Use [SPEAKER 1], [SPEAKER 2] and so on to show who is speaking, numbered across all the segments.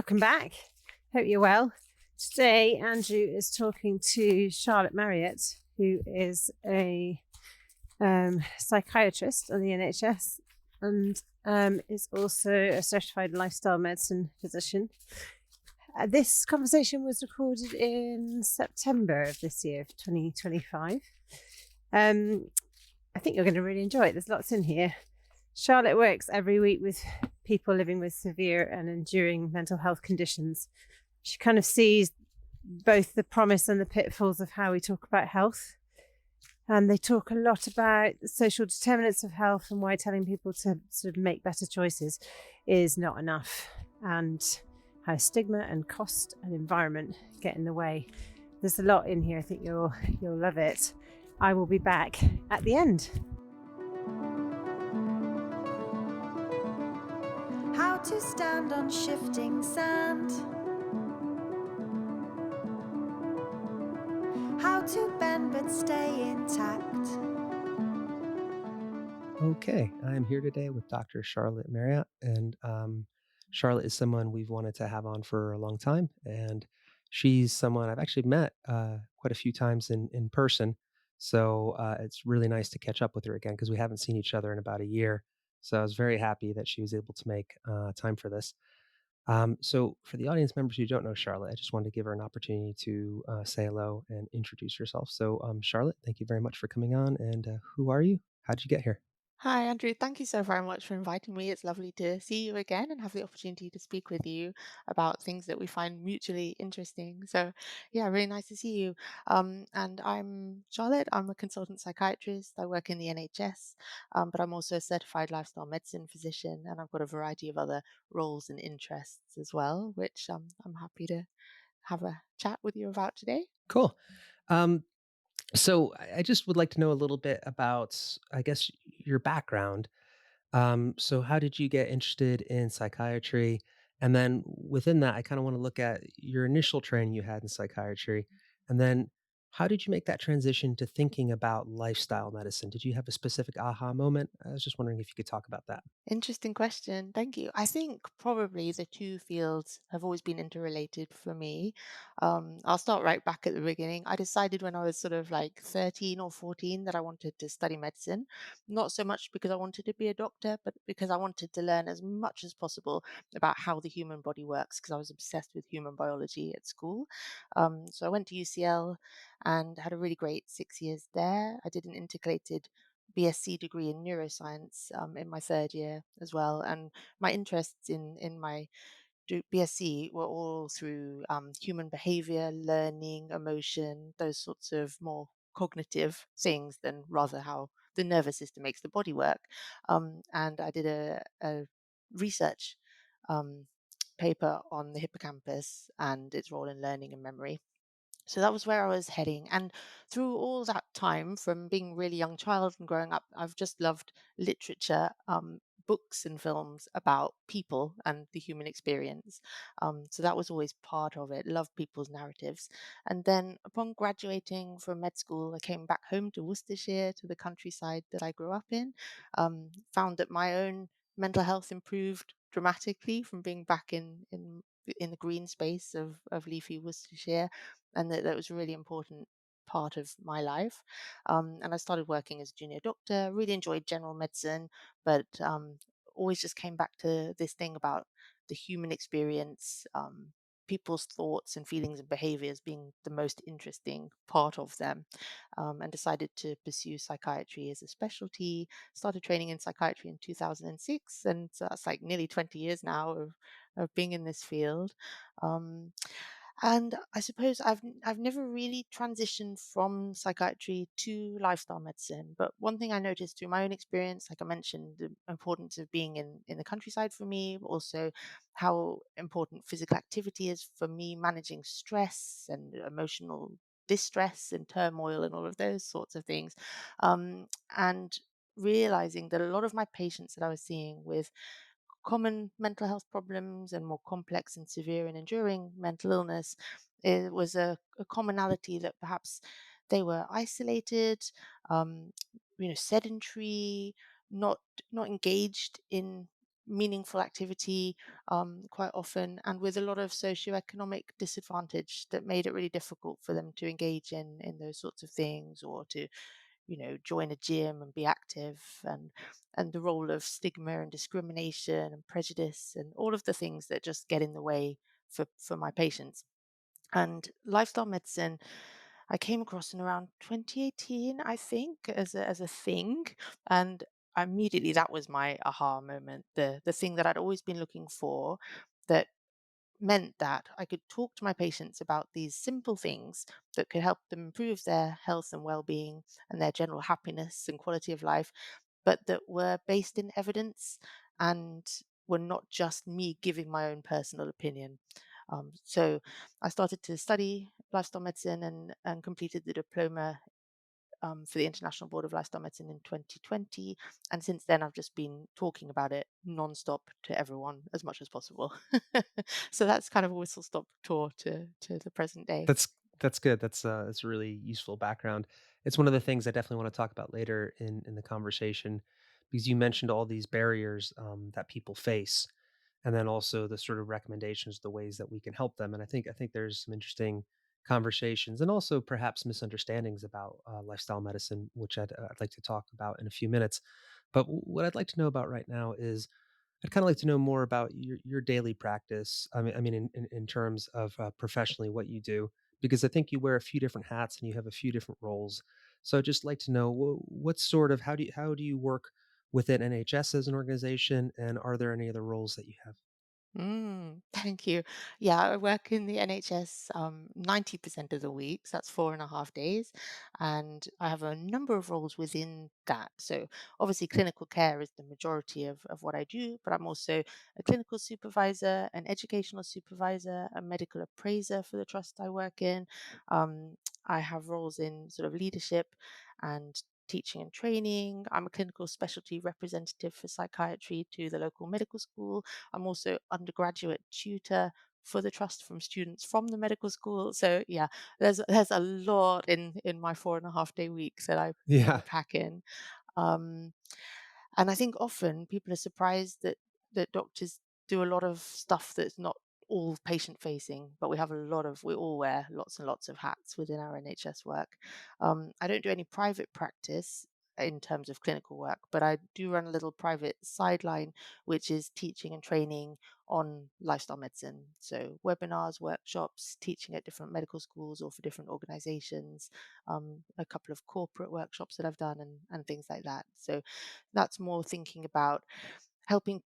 [SPEAKER 1] Welcome back. Hope you're well. Today, Andrew is talking to Charlotte Marriott, who is a psychiatrist on the NHS and is also a certified lifestyle medicine physician. This conversation was recorded in September of this year, 2025. I think you're going to really enjoy it. There's lots in here. Charlotte works every week with people living with severe and enduring mental health conditions. She kind of sees both the promise and the pitfalls of how we talk about health. And they talk a lot about the social determinants of health and why telling people to sort of make better choices is not enough, and how stigma and cost and environment get in the way. There's a lot in here. I think you'll love it. I will be back at the end.
[SPEAKER 2] How to stand on shifting sand. How to bend but stay intact.
[SPEAKER 3] Okay, I'm here today with Dr. Charlotte Marriott, and Charlotte is someone we've wanted to have on for a long time, and she's someone I've actually met quite a few times in person. So it's really nice to catch up with her again because we haven't seen each other in about a year. So I was very happy that she was able to make time for this. So for the audience members who don't know Charlotte, I just wanted to give her an opportunity to say hello and introduce herself. So Charlotte, thank you very much for coming on. And who are you? How did you get here?
[SPEAKER 4] Hi, Andrew. Thank you so very much for inviting me. It's lovely to see you again and have the opportunity to speak with you about things that we find mutually interesting. So, yeah, really nice to see you. And I'm Charlotte. I'm a consultant psychiatrist. I work in the NHS, but I'm also a certified lifestyle medicine physician, and I've got a variety of other roles and interests as well, which I'm happy to have a chat with you about today.
[SPEAKER 3] Cool. Um, so I just would like to know a little bit about, I guess, your background. So how did you get interested in psychiatry? And then within that, I kind of want to look at your initial training you had in psychiatry. And then how did you make that transition to thinking about lifestyle medicine? Did you have a specific aha moment? I was just wondering if you could talk about that.
[SPEAKER 4] Interesting question. Thank you. I think probably the two fields have always been interrelated for me. I'll start right back at the beginning. I decided when I was sort of like 13 or 14 that I wanted to study medicine, not so much because I wanted to be a doctor, but because I wanted to learn as much as possible about how the human body works, because I was obsessed with human biology at school. So I went to UCL and had a really great 6 years there. I did an intercalated BSc degree in neuroscience in my third year as well, and my interests in my BSc were all through human behavior, learning, emotion, those sorts of more cognitive things than rather how the nervous system makes the body work. And I did a research um, paper on the hippocampus and its role in learning and memory. So that was where I was heading. And through all that time, from being a really young child and growing up, I've just loved literature, books and films about people and the human experience. So that was always part of it. Loved people's narratives. And then upon graduating from med school, I came back home to Worcestershire, to the countryside that I grew up in. Found that my own mental health improved dramatically from being back in the green space of leafy Worcestershire, and that was a really important part of my life. And I started working as a junior doctor. Really enjoyed general medicine, but always just came back to this thing about the human experience. People's thoughts and feelings and behaviors being the most interesting part of them, and decided to pursue psychiatry as a specialty. Started training in psychiatry in 2006, and so that's like nearly 20 years now of being in this field. Um, and I suppose I've never really transitioned from psychiatry to lifestyle medicine. But one thing I noticed through my own experience, like I mentioned, the importance of being in the countryside for me, but also how important physical activity is for me managing stress and emotional distress and turmoil and all of those sorts of things. And realizing that a lot of my patients that I was seeing with common mental health problems and more complex and severe and enduring mental illness, it was a commonality that perhaps they were isolated, um, sedentary, not not engaged in meaningful activity quite often, and with a lot of socioeconomic disadvantage that made it really difficult for them to engage in those sorts of things, or to join a gym and be active, and the role of stigma and discrimination and prejudice and all of the things that just get in the way for my patients. And lifestyle medicine I came across in around 2018, I think, as a thing. And immediately that was my aha moment, the thing that I'd always been looking for, that meant that I could talk to my patients about these simple things that could help them improve their health and well-being and their general happiness and quality of life, but that were based in evidence and were not just me giving my own personal opinion. So I started to study lifestyle medicine and completed the diploma for the International Board of Lifestyle Medicine in 2020. And since then, I've just been talking about it nonstop to everyone as much as possible. So that's kind of a whistle stop tour to the present day.
[SPEAKER 3] That's that's good. That's a really useful background. It's one of the things I definitely want to talk about later in the conversation, because you mentioned all these barriers that people face, and then also the sort of recommendations, the ways that we can help them. And I think there's some interesting conversations and also perhaps misunderstandings about lifestyle medicine, which I'd like to talk about in a few minutes. But what I'd like to know about right now is I'd kind of like to know more about your daily practice. I mean, in terms of professionally what you do, because I think you wear a few different hats and you have a few different roles. So I'd just like to know what sort of how do you work within NHS as an organization, and are there any other roles that you have?
[SPEAKER 4] Thank you. Yeah, I work in the NHS 90% of the week, so that's 4.5 days. And I have a number of roles within that. So, obviously, clinical care is the majority of what I do, but I'm also a clinical supervisor, an educational supervisor, a medical appraiser for the trust I work in. Um, I have roles in sort of leadership and teaching and training. I'm a clinical specialty representative for psychiatry to the local medical school. I'm also undergraduate tutor for the trust from students from the medical school. So yeah, there's a lot in my 4.5 day week that I
[SPEAKER 3] Yeah.
[SPEAKER 4] pack in. Um, and I think often people are surprised that doctors do a lot of stuff that's not all patient facing, but we all wear lots and lots of hats within our NHS work. I don't do any private practice in terms of clinical work, but I do run a little private sideline, which is teaching and training on lifestyle medicine. So webinars, workshops, teaching at different medical schools or for different organizations, a couple of corporate workshops that I've done and things like that. So that's more thinking about helping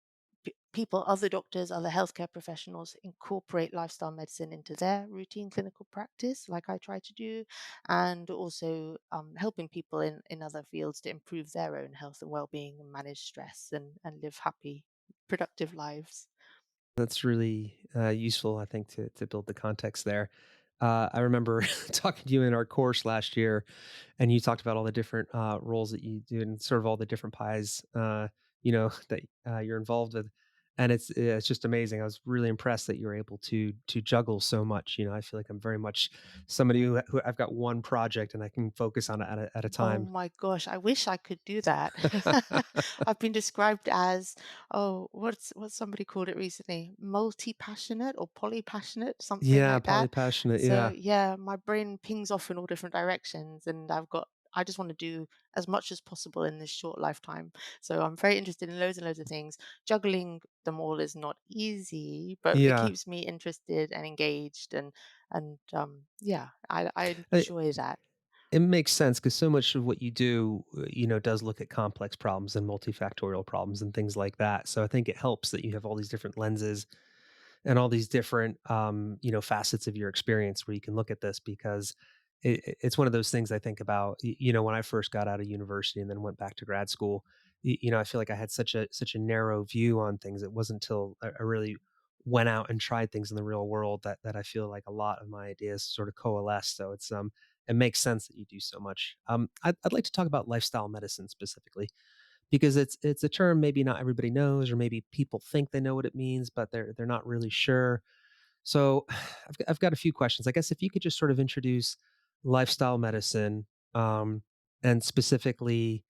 [SPEAKER 4] people, other doctors, other healthcare professionals incorporate lifestyle medicine into their routine clinical practice, like I try to do, and also helping people in other fields to improve their own health and well-being and manage stress and live happy, productive lives.
[SPEAKER 3] That's really useful, I think, to build the context there. I remember talking to you in our course last year, and you talked about all the different roles that you do and sort of all the different pies, that you're involved with, and it's just amazing. I was really impressed that you're able to juggle so much. I feel like I'm very much somebody who I've got one project and I can focus on it at a
[SPEAKER 4] Oh
[SPEAKER 3] time.
[SPEAKER 4] my gosh, I wish I could do that. I've been described as, oh, what's somebody called it recently? Multi-passionate or polypassionate, something
[SPEAKER 3] Yeah,
[SPEAKER 4] like that.
[SPEAKER 3] polypassionate.
[SPEAKER 4] So
[SPEAKER 3] Yeah,
[SPEAKER 4] yeah, my brain pings off in all different directions, and I just want to do as much as possible in this short lifetime. So I'm very interested in loads and loads of things. Juggling them all is not easy, but it
[SPEAKER 3] yeah.
[SPEAKER 4] keeps me interested and engaged, and yeah, I
[SPEAKER 3] Uh,
[SPEAKER 4] enjoy that.
[SPEAKER 3] It makes sense because so much of what you do, does look at complex problems and multifactorial problems and things like that. So I think it helps that you have all these different lenses and all these different, facets of your experience where you can look at this, because it's one of those things I think about. When I first got out of university and then went back to grad school, I feel like I had such a narrow view on things. It wasn't until I really went out and tried things in the real world that I feel like a lot of my ideas sort of coalesce. So it makes sense that you do so much. I'd like to talk about lifestyle medicine specifically, because it's a term maybe not everybody knows, or maybe people think they know what it means, but they're not really sure. So I've got a few questions. I guess if you could just sort of introduce lifestyle medicine, and specifically,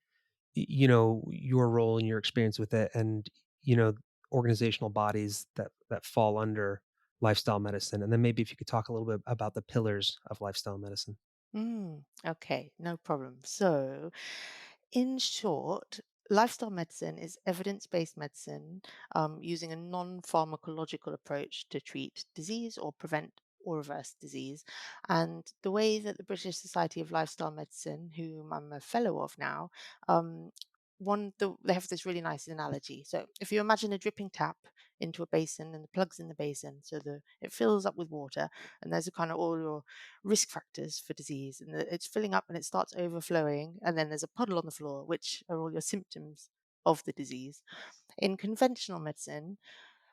[SPEAKER 3] your role and your experience with it, and you know organizational bodies that fall under lifestyle medicine, and then maybe if you could talk a little bit about the pillars of lifestyle medicine.
[SPEAKER 4] Okay, no problem. So, in short, lifestyle medicine is evidence based medicine using a non pharmacological approach to treat disease or prevent or reverse disease. And the way that the British Society of Lifestyle Medicine, whom I'm a fellow of now, um, they have this really nice analogy. So, if you imagine a dripping tap into a basin and the plugs in the basin, so it fills up with water, and there's a kind of all your risk factors for disease, and it's filling up and it starts overflowing, and then there's a puddle on the floor, which are all your symptoms of the disease. In conventional medicine,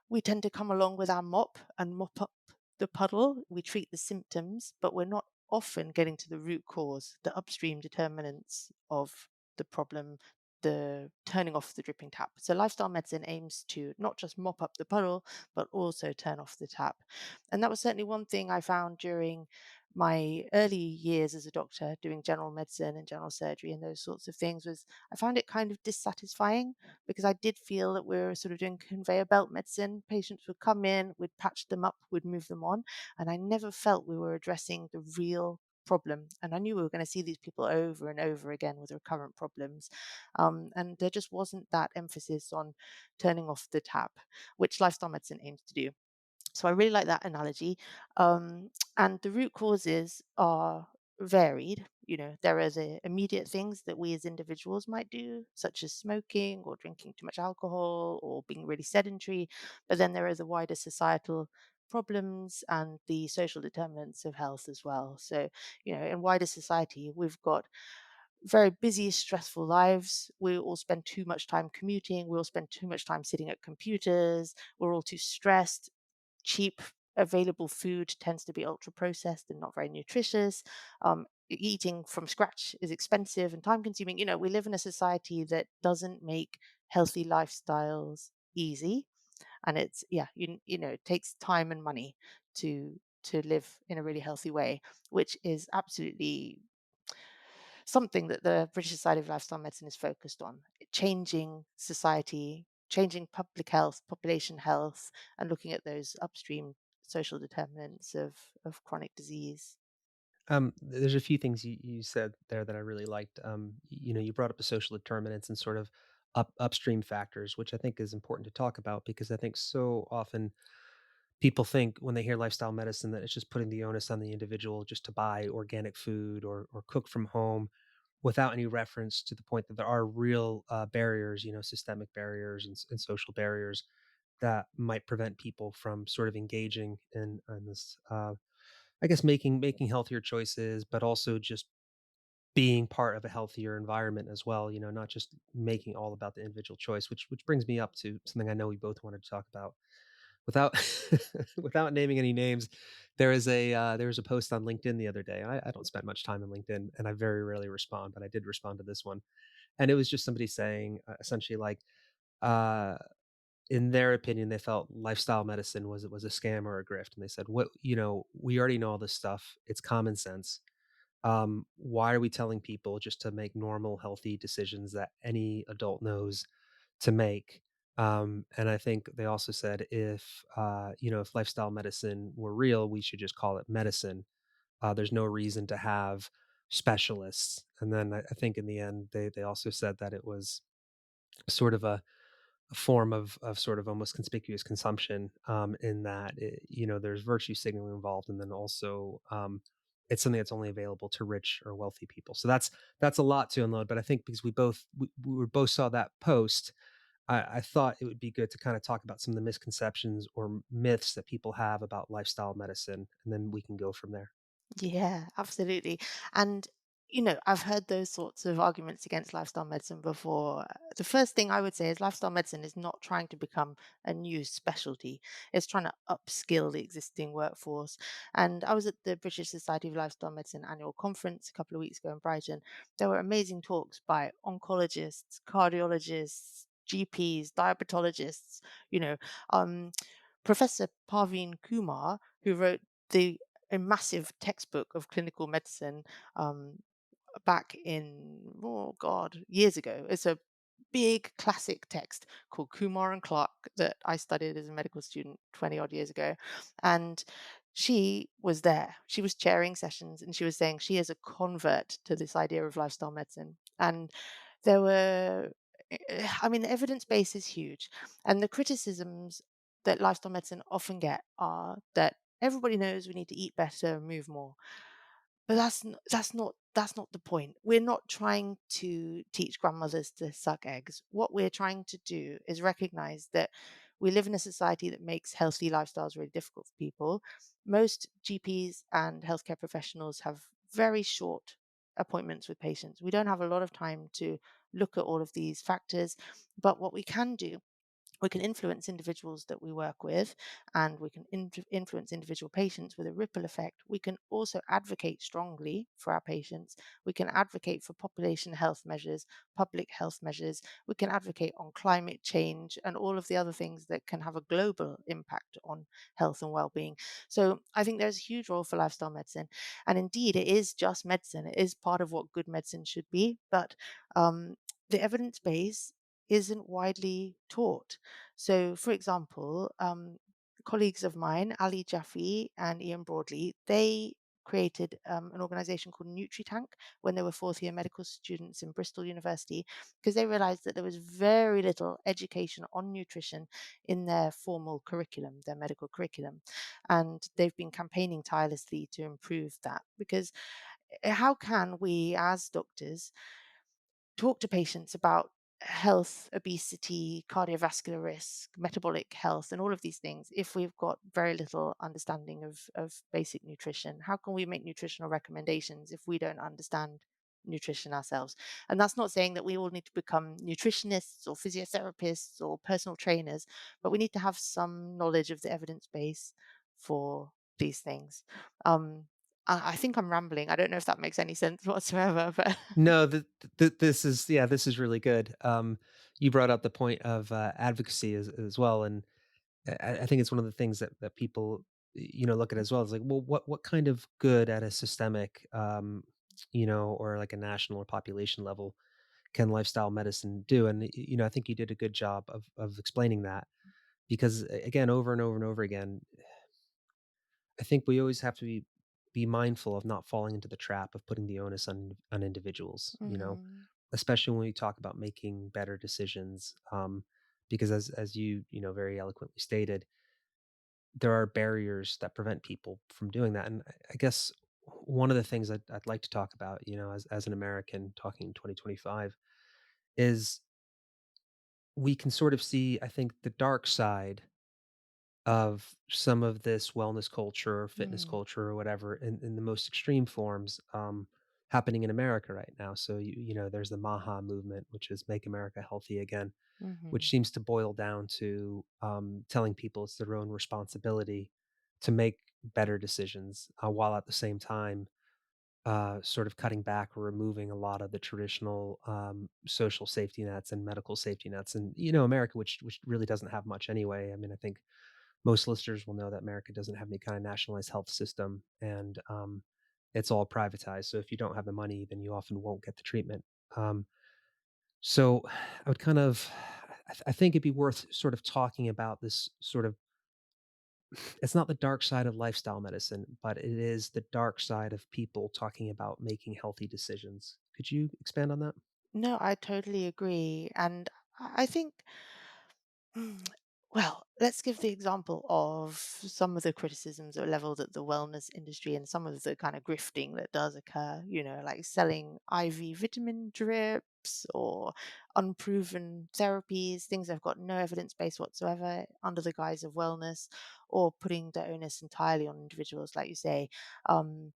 [SPEAKER 4] we tend to come along with our mop and mop up the puddle. We treat the symptoms, but we're not often getting to the root cause, the upstream determinants of the problem, the turning off the dripping tap. So, lifestyle medicine aims to not just mop up the puddle, but also turn off the tap. And that was certainly one thing I found during my early years as a doctor doing general medicine and general surgery and those sorts of things was I found it kind of dissatisfying because I did feel that we were sort of doing conveyor belt medicine. Patients would come in, we'd patch them up, we'd move them on, and I never felt we were addressing the real problem. And I knew we were going to see these people over and over again with recurrent problems. And there just wasn't that emphasis on turning off the tap, which lifestyle medicine aims to do. So I really like that analogy. And the root causes are varied. There are the immediate things that we as individuals might do, such as smoking or drinking too much alcohol or being really sedentary. But then there are the wider societal problems and the social determinants of health as well. So, in wider society, we've got very busy, stressful lives. We all spend too much time commuting. We all spend too much time sitting at computers. We're all too stressed. Cheap available food tends to be ultra processed and not very nutritious. Eating from scratch is expensive and time consuming. We live in a society that doesn't make healthy lifestyles easy, and it takes time and money to live in a really healthy way, which is absolutely something that the British Society of Lifestyle Medicine is focused on, changing society, changing public health, population health, and looking at those upstream social determinants of chronic disease.
[SPEAKER 3] There's a few things you said there that I really liked. You brought up the social determinants and sort of upstream factors, which I think is important to talk about because I think so often people think when they hear lifestyle medicine that it's just putting the onus on the individual just to buy organic food or cook from home without any reference to the point that there are real barriers, systemic barriers and social barriers that might prevent people from sort of engaging in this, I guess, making healthier choices, but also just being part of a healthier environment as well. Not just making all about the individual choice, which brings me up to something I know we both wanted to talk about without without naming any names. There was a post on LinkedIn the other day. I don't spend much time on LinkedIn, and I very rarely respond, but I did respond to this one, and it was just somebody saying essentially like, uh, in their opinion, they felt lifestyle medicine was a scam or a grift, and they said, "What we already know all this stuff. It's common sense. Why are we telling people just to make normal, healthy decisions that any adult knows to make?" And I think they also said if lifestyle medicine were real, we should just call it medicine. There's no reason to have specialists. And then I think in the end, they also said that it was sort of a form of sort of almost conspicuous consumption, in that there's virtue signaling involved, and then also it's something that's only available to rich or wealthy people. So that's a lot to unload. But I think because we both saw that post, I thought it would be good to kind of talk about some of the misconceptions or myths that people have about lifestyle medicine, and then we can go from there.
[SPEAKER 4] Yeah, absolutely. And, I've heard those sorts of arguments against lifestyle medicine before. The first thing I would say is lifestyle medicine is not trying to become a new specialty, it's trying to upskill the existing workforce. And I was at the British Society of Lifestyle Medicine annual conference a couple of weeks ago in Brighton. There were amazing talks by oncologists, cardiologists, GPs, diabetologists, you know, um, Professor Parveen Kumar, who wrote the a massive textbook of clinical medicine um, back in, oh God, years ago. It's a big classic text called Kumar and Clark that I studied as a medical student 20 odd years ago. And she was there. She was chairing sessions and she was saying she is a convert to this idea of lifestyle medicine. And there were, I mean, the evidence base is huge. And the criticisms that lifestyle medicine often get are that everybody knows we need to eat better and move more. But that's not the point. We're not trying to teach grandmothers to suck eggs. What we're trying to do is recognize that we live in a society that makes healthy lifestyles really difficult for people. Most GPs and healthcare professionals have very short appointments with patients. We don't have a lot of time to look at all of these factors, but what we can do, we can influence individuals that we work with, and we can influence individual patients with a ripple effect. We can also advocate strongly for our patients. We can advocate for population health measures, public health measures. We can advocate on climate change and all of the other things that can have a global impact on health and well-being. So I think there's a huge role for lifestyle medicine, and indeed it is just medicine. It is part of what good medicine should be, but the evidence base isn't widely taught. So, for example, colleagues of mine, Ali Jaffe and Ian Broadley, they created an organization called NutriTank when they were fourth year medical students in Bristol University, because they realized that there was very little education on nutrition in their formal curriculum, their medical curriculum. And they've been campaigning tirelessly to improve that, because how can we as doctors talk to patients about health, obesity, cardiovascular risk, metabolic health, and all of these things if we've got very little understanding of basic nutrition? How can we make nutritional recommendations if we don't understand nutrition ourselves? And that's not saying that we all need to become nutritionists or physiotherapists or personal trainers, but we need to have some knowledge of the evidence base for these things. Um, I think I'm rambling. I don't know if that makes any sense whatsoever, but
[SPEAKER 3] No, this is yeah, this is really good. You brought up the point of advocacy as well, and I think it's one of the things that people look at as well. It's like, well, what kind of good at a systemic, or like a national or population level can lifestyle medicine do? And I think you did a good job of explaining that because again, over and over and over again, I think we always have to be mindful of not falling into the trap of putting the onus on individuals,
[SPEAKER 4] Mhm.
[SPEAKER 3] especially when we talk about making better decisions. Because as you very eloquently stated, there are barriers that prevent people from doing that. And I guess one of the things I'd like to talk about, as an American talking in 2025, is we can sort of see, I think, the dark side of some of this wellness culture or fitness
[SPEAKER 4] Mm.
[SPEAKER 3] culture or whatever in the most extreme forms happening in America right now. So there's the MAHA movement, which is Make America Healthy Again, which
[SPEAKER 4] Mhm.
[SPEAKER 3] seems to boil down to telling people it's their own responsibility to make better decisions, while at the same time sort of cutting back or removing a lot of the traditional social safety nets and medical safety nets. And America, which really doesn't have much anyway. I mean, I think most listeners will know that America doesn't have any kind of nationalized health system, and it's all privatized. So if you don't have the money, then you often won't get the treatment. Um, so I would kind of, I think it'd be worth sort of talking about this sort of. It's not the dark side of lifestyle medicine, but it is the dark side of people talking about making healthy decisions. Could you expand on that?
[SPEAKER 4] No, I totally agree. And I think, mm, well, let's give the example of some of the criticisms that are leveled at the wellness industry and some of the kind of grifting that does occur, like selling IV vitamin drips or unproven therapies, things that have got no evidence base whatsoever under the guise of wellness, or putting the onus entirely on individuals, like you say. Um,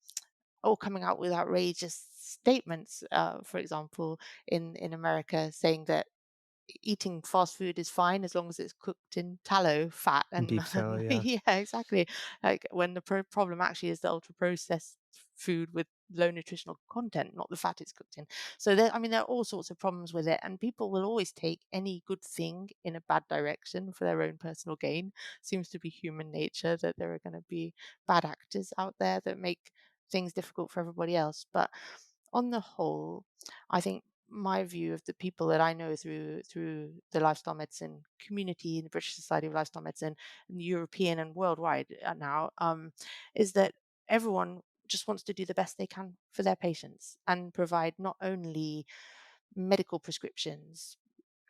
[SPEAKER 4] or coming out with outrageous statements, for example, in America, saying that eating fast food is fine as long as it's cooked in tallow fat and
[SPEAKER 3] Beef tallow, yeah.
[SPEAKER 4] yeah, exactly. Like when the problem actually is the ultra processed food with low nutritional content, not the fat it's cooked in. So there are all sorts of problems with it, and people will always take any good thing in a bad direction for their own personal gain. Seems to be human nature that there are going to be bad actors out there that make things difficult for everybody else. But on the whole, I think my view of the people that I know through the lifestyle medicine community, the British Society of Lifestyle Medicine, and the European and worldwide now, is that everyone just wants to do the best they can for their patients and provide not only medical prescriptions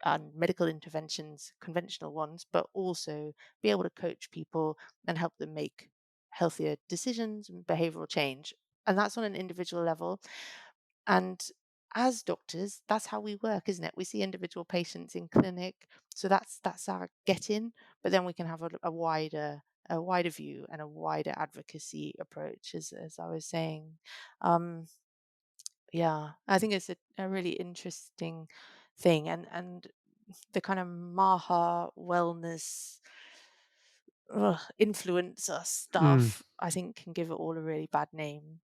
[SPEAKER 4] and medical interventions, conventional ones, but also be able to coach people and help them make healthier decisions and behavioral change. And that's on an individual level. And as doctors, that's how we work, isn't it? We see individual patients in clinic, so that's our get in. But then we can have a wider view and a wider advocacy approach, as I was saying. Um, yeah, I think it's a really interesting thing, and the kind of Maha wellness influencer
[SPEAKER 3] Mm,
[SPEAKER 4] stuff, I think, can give it all a really bad name.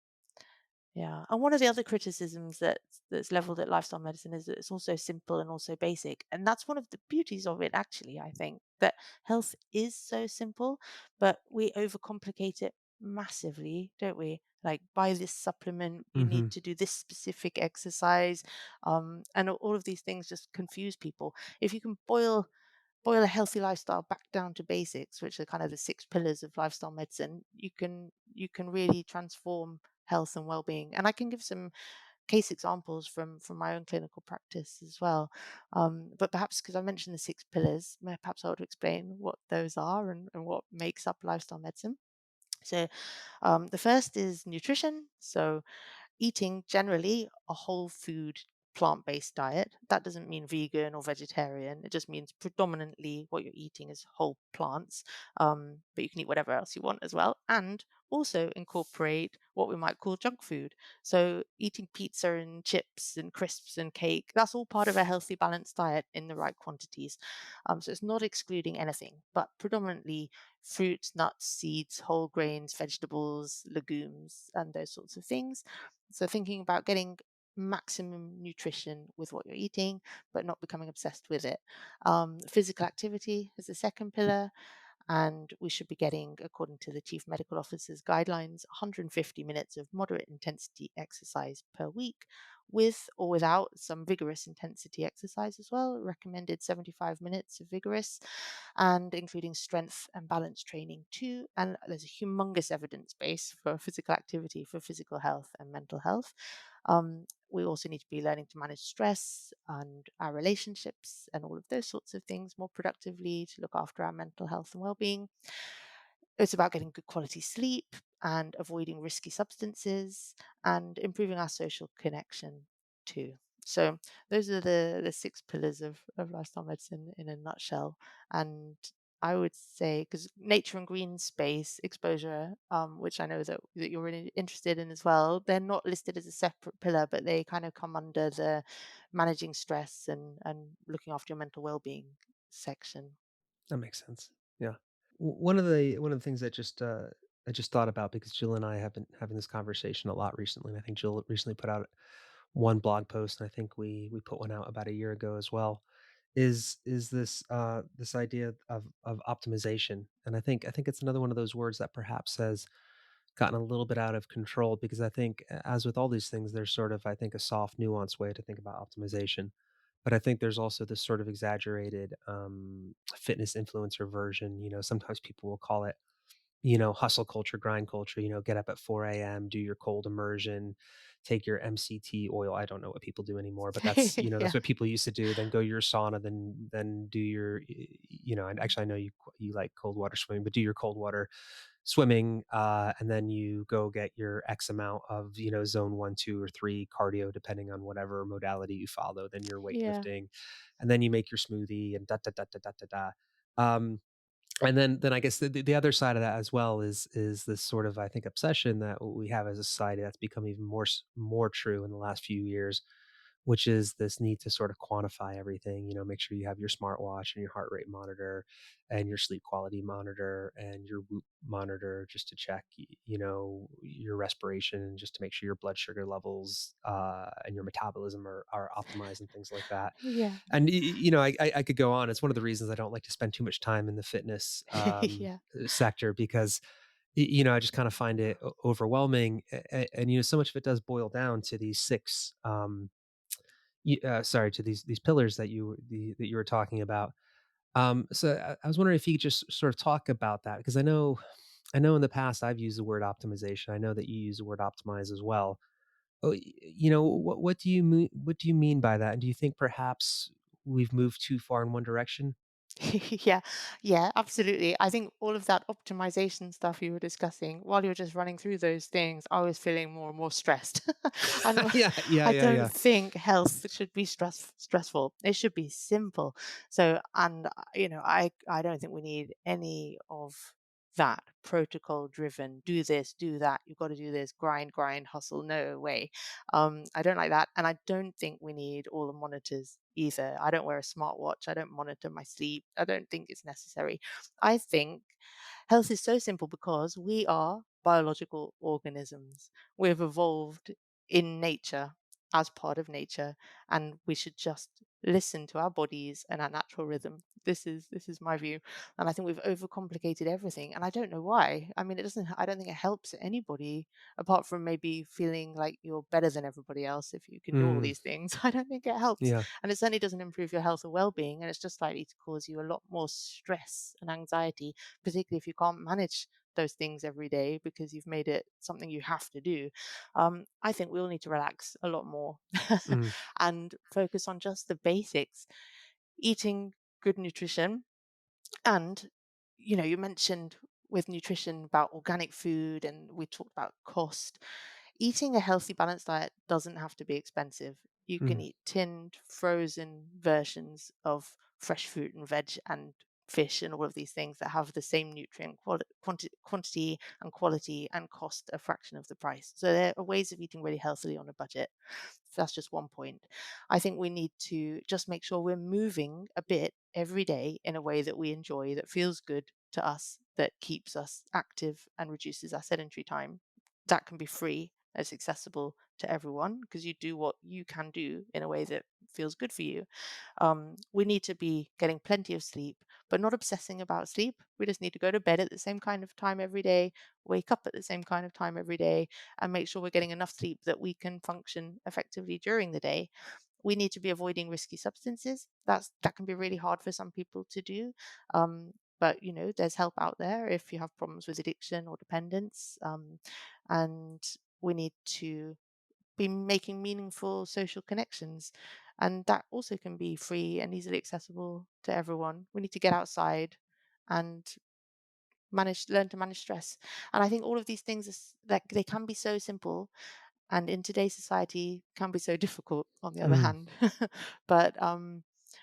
[SPEAKER 4] Yeah, and one of the other criticisms that's leveled at lifestyle medicine is that it's also simple and also basic, and that's one of the beauties of it. Actually, I think that health is so simple, but we overcomplicate it massively, don't we? Like, buy this supplement, you need
[SPEAKER 3] mhm,
[SPEAKER 4] to do this specific exercise, and all of these things just confuse people. If you can boil a healthy lifestyle back down to basics, which are kind of the six pillars of lifestyle medicine, you can really transform health and well-being. And I can give some case examples from my own clinical practice as well. But perhaps because I mentioned the six pillars, perhaps I ought to explain what those are and what makes up lifestyle medicine. So the first is nutrition. So eating generally a whole food plant-based diet. That doesn't mean vegan or vegetarian. It just means predominantly what you're eating is whole plants. But you can eat whatever else you want as well. And also incorporate what we might call junk food. So eating pizza and chips and crisps and cake, that's all part of a healthy balanced diet in the right quantities. So it's not excluding anything, but predominantly fruits, nuts, seeds, whole grains, vegetables, legumes, and those sorts of things. So thinking about getting maximum nutrition with what you're eating, but not becoming obsessed with it. Physical activity is the second pillar. And we should be getting, according to the Chief Medical Officer's guidelines, 150 minutes of moderate intensity exercise per week, with or without some vigorous intensity exercise as well. Recommended 75 minutes of vigorous, and including strength and balance training too. And there's a humongous evidence base for physical activity for physical health and mental health. We also need to be learning to manage stress and our relationships and all of those sorts of things more productively to look after our mental health and well-being. It's about getting good quality sleep and avoiding risky substances and improving our social connection too. So those are the six pillars of lifestyle medicine in a nutshell. And I would say, because nature and green space exposure, which I know that you're really interested in as well, they're not listed as a separate pillar, but they kind of come under the managing stress and looking after your mental well-being section.
[SPEAKER 3] that makes sense. Yeah. One of the things that I just thought about because Jill and I have been having this conversation a lot recently, and I think Jill recently put out one blog post, and I think we put one out about a year ago as well. Is this this idea of optimization, and I think it's another one of those words that perhaps has gotten a little bit out of control because I think, as with all these things, there's sort of I think a soft, nuanced way to think about optimization. But I think there's also this sort of exaggerated fitness influencer version. You know, sometimes people will call it, you know, hustle culture, grind culture, you know, get up at 4 a.m., do your cold immersion, take your MCT oil. I don't know what people do anymore, but that's, you know, that's
[SPEAKER 4] Yeah.
[SPEAKER 3] what people used to do. Then go your sauna, then do your, you know, and actually I know you like cold water swimming, but do your cold water swimming, and then you go get your X amount of, you know, zone one, two, or three cardio, depending on whatever modality you follow. Then your
[SPEAKER 4] Yeah.
[SPEAKER 3] weightlifting, and then you make your smoothie and da da da da da da da. And then I guess the other side of that as well is this sort of I think obsession that we have as a society that's become even more true in the last few years, which is this need to sort of quantify everything. You know, make sure you have your smartwatch and your heart rate monitor, and your sleep quality monitor and your Whoop monitor just to check, you know, your respiration and just to make sure your blood sugar levels and your metabolism are optimized and things like that.
[SPEAKER 4] Yeah.
[SPEAKER 3] And you know, I could go on. It's one of the reasons I don't like to spend too much time in the fitness
[SPEAKER 4] Yeah.
[SPEAKER 3] sector because you know I just kind of find it overwhelming, and you know so much of it does boil down to these six sorry, to these pillars that you were talking about. So I was wondering if you could just sort of talk about that, because I know in the past I've used the word optimization. I know that you use the word optimize as well. Oh, what do you mean by that? And do you think perhaps we've moved too far in one direction?
[SPEAKER 4] Yeah, yeah, absolutely. I think all of that optimization stuff you were discussing, while you were just running through those things, I was feeling more and more stressed. And
[SPEAKER 3] Yeah, yeah,
[SPEAKER 4] I
[SPEAKER 3] yeah,
[SPEAKER 4] don't
[SPEAKER 3] yeah.
[SPEAKER 4] think health should be stressful. It should be simple. So, and I don't think we need any of that protocol driven. Do this, do that. You've got to do this. Grind, grind, hustle. No way. I don't like that, and I don't think we need all the monitors either. I don't wear a smartwatch. I don't monitor my sleep. I don't think it's necessary. I think health is so simple because we are biological organisms. We've evolved in nature as part of nature, and we should just listen to our bodies and our natural rhythm. This is my view, and I think we've overcomplicated everything, and I don't know why. I mean, it doesn't. I don't think it helps anybody apart from maybe feeling like you're better than everybody else if you can do all
[SPEAKER 3] Mm,
[SPEAKER 4] these things. I don't think it helps,
[SPEAKER 3] yeah.
[SPEAKER 4] and it certainly doesn't improve your health or well-being, and it's just likely to cause you a lot more stress and anxiety, particularly if you can't manage those things every day because you've made it something you have to do. I think we all need to relax a lot more
[SPEAKER 3] Mm,
[SPEAKER 4] and focus on just the basics, eating good nutrition. And, you mentioned with nutrition about organic food and we talked about cost. Eating a healthy, balanced diet doesn't have to be expensive. You can
[SPEAKER 3] mm.
[SPEAKER 4] eat tinned, frozen versions of fresh fruit and veg and fish and all of these things that have the same nutrient quantity and quality and cost a fraction of the price. So there are ways of eating really healthily on a budget. So that's just one point. I think we need to just make sure we're moving a bit every day in a way that we enjoy, that feels good to us, that keeps us active and reduces our sedentary time. That can be free. It's accessible to everyone because you do what you can do in a way that feels good for you. We need to be getting plenty of sleep, but not obsessing about sleep. We just need to go to bed at the same kind of time every day, wake up at the same kind of time every day, and make sure we're getting enough sleep that we can function effectively during the day. We need to be avoiding risky substances. That can be really hard for some people to do. But there's help out there if you have problems with addiction or dependence. And we need to be making meaningful social connections. And that also can be free and easily accessible to everyone. We need to get outside and learn to manage stress. And I think all of these things like they can be so simple and in today's society can be so difficult on the other
[SPEAKER 3] Mm.
[SPEAKER 4] hand. But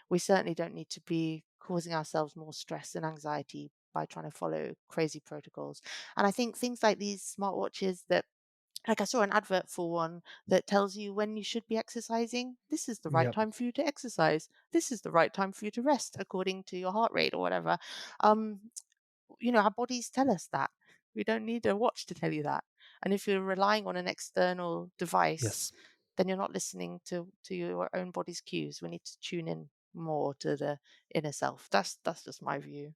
[SPEAKER 4] we certainly don't need to be causing ourselves more stress and anxiety by trying to follow crazy protocols. And I think things like these smartwatches that, like, I saw an advert for one that tells you when you should be exercising. This is the right
[SPEAKER 3] Yep.
[SPEAKER 4] time for you to exercise. This is the right time for you to rest according to your heart rate or whatever. Um, our bodies tell us that. We don't need a watch to tell you that. And if you're relying on an external device,
[SPEAKER 3] Yes.
[SPEAKER 4] then you're not listening to your own body's cues. We need to tune in more to the inner self. That's just my view.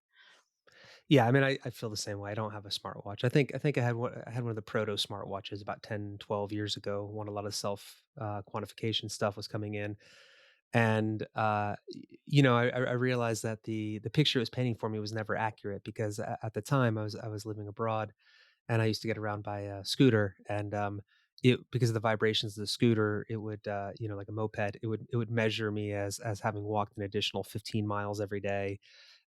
[SPEAKER 3] Yeah, I mean, I feel the same way. I don't have a smartwatch. I think I had one of the proto smartwatches about 10, 12 years ago when a lot of self quantification stuff was coming in. And I realized that the picture it was painting for me was never accurate, because at the time I was living abroad, and I used to get around by a scooter, and it because of the vibrations of the scooter, it would like a moped, it would measure me as having walked an additional 15 miles every day,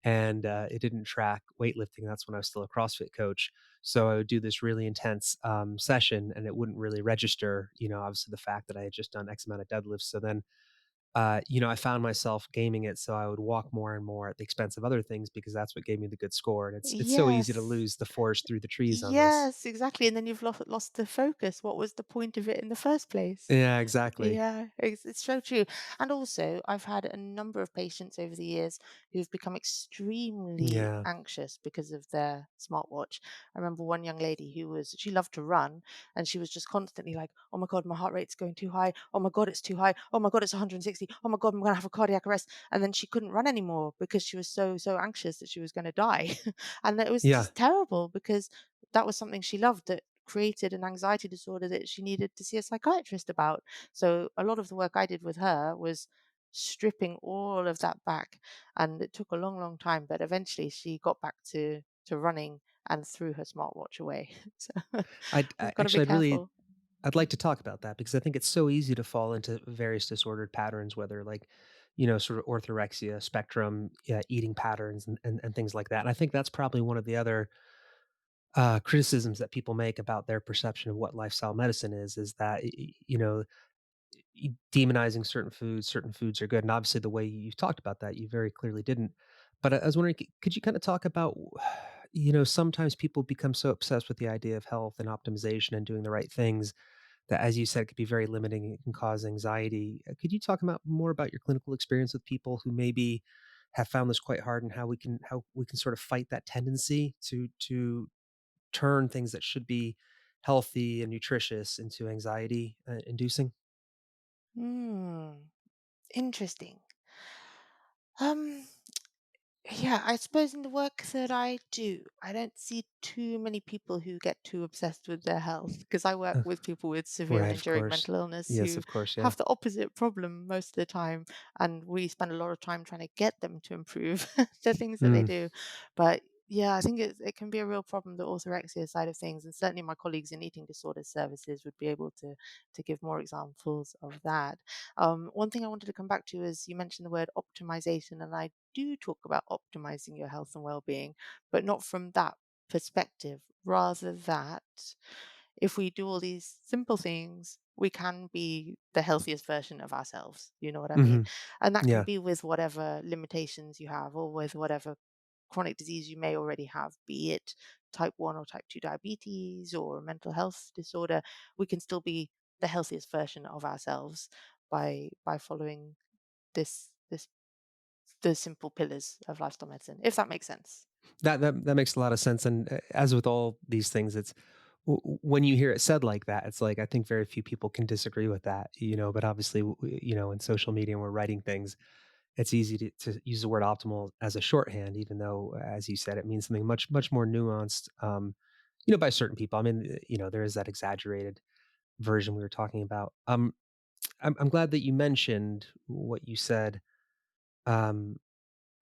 [SPEAKER 3] and it didn't track weightlifting. That's when I was still a CrossFit coach. So I would do this really intense session, and it wouldn't really register, obviously the fact that I had just done X amount of deadlifts. So then, I found myself gaming it so I would walk more and more at the expense of other things, because that's what gave me the good score. And it's so easy to
[SPEAKER 4] Yes.
[SPEAKER 3] lose the forest through the trees on this.
[SPEAKER 4] Yes, exactly. And then you've lost the focus. What was the point of it in the first place?
[SPEAKER 3] Yeah, exactly.
[SPEAKER 4] Yeah, it's so true. And also, I've had a number of patients over the years who've become extremely
[SPEAKER 3] Yeah.
[SPEAKER 4] anxious because of their smartwatch. I remember one young lady she loved to run, and she was just constantly like, "Oh my God, my heart rate's going too high. Oh my God, it's too high. Oh my God, it's 160. Oh my God, I'm going to have a cardiac arrest." And then she couldn't run anymore because she was so anxious that she was going to die. And it was
[SPEAKER 3] Yeah.
[SPEAKER 4] just terrible because that was something she loved that created an anxiety disorder that she needed to see a psychiatrist about. So a lot of the work I did with her was stripping all of that back, and it took a long, long time, but eventually she got back to running and threw her smartwatch away. So
[SPEAKER 3] I
[SPEAKER 4] we've got to be
[SPEAKER 3] actually
[SPEAKER 4] careful.
[SPEAKER 3] I'd like to talk about that because I think it's so easy to fall into various disordered patterns, whether like, sort of orthorexia, spectrum, eating patterns, and things like that. And I think that's probably one of the other criticisms that people make about their perception of what lifestyle medicine is that demonizing certain foods are good, and obviously the way you've talked about that, you very clearly didn't. But I was wondering, could you kind of talk about, sometimes people become so obsessed with the idea of health and optimization and doing the right things that, as you said, could be very limiting. It can cause anxiety. Could you talk about more about your clinical experience with people who maybe have found this quite hard, and how we can sort of fight that tendency to turn things that should be healthy and nutritious into anxiety inducing?
[SPEAKER 4] Hmm. Interesting. Um, Yeah, I suppose in the work that I do, I don't see too many people who get too obsessed with their health because I work
[SPEAKER 3] Uh,
[SPEAKER 4] with people with severe and
[SPEAKER 3] right, of
[SPEAKER 4] enduring
[SPEAKER 3] course.
[SPEAKER 4] mental illness
[SPEAKER 3] Yes,
[SPEAKER 4] who
[SPEAKER 3] of course, yeah.
[SPEAKER 4] have the opposite problem most of the time. And we spend a lot of time trying to get them to improve the things that they
[SPEAKER 3] Mm.
[SPEAKER 4] do. But yeah, I think it can be a real problem, the orthorexia side of things. And certainly my colleagues in eating disorder services would be able to give more examples of that. One thing I wanted to come back to is you mentioned the word optimization, and I do talk about optimizing your health and well-being, but not from that perspective. Rather that if we do all these simple things, we can be the healthiest version of ourselves. You know what I mean?
[SPEAKER 3] Mhm.
[SPEAKER 4] And that can
[SPEAKER 3] Yeah.
[SPEAKER 4] be with whatever limitations you have or with whatever chronic disease you may already have, be it type 1 or type 2 diabetes or a mental health disorder. We can still be the healthiest version of ourselves by following this the simple pillars of lifestyle medicine, if that makes sense.
[SPEAKER 3] That makes a lot of sense, and, as with all these things, it's when you hear it said like that, it's like, I think very few people can disagree with that, but obviously, in social media, when we're writing things, it's easy to use the word optimal as a shorthand, even though, as you said, it means something much, much more nuanced, by certain people. I mean, there is that exaggerated version we were talking about. I'm glad that you mentioned what you said, um,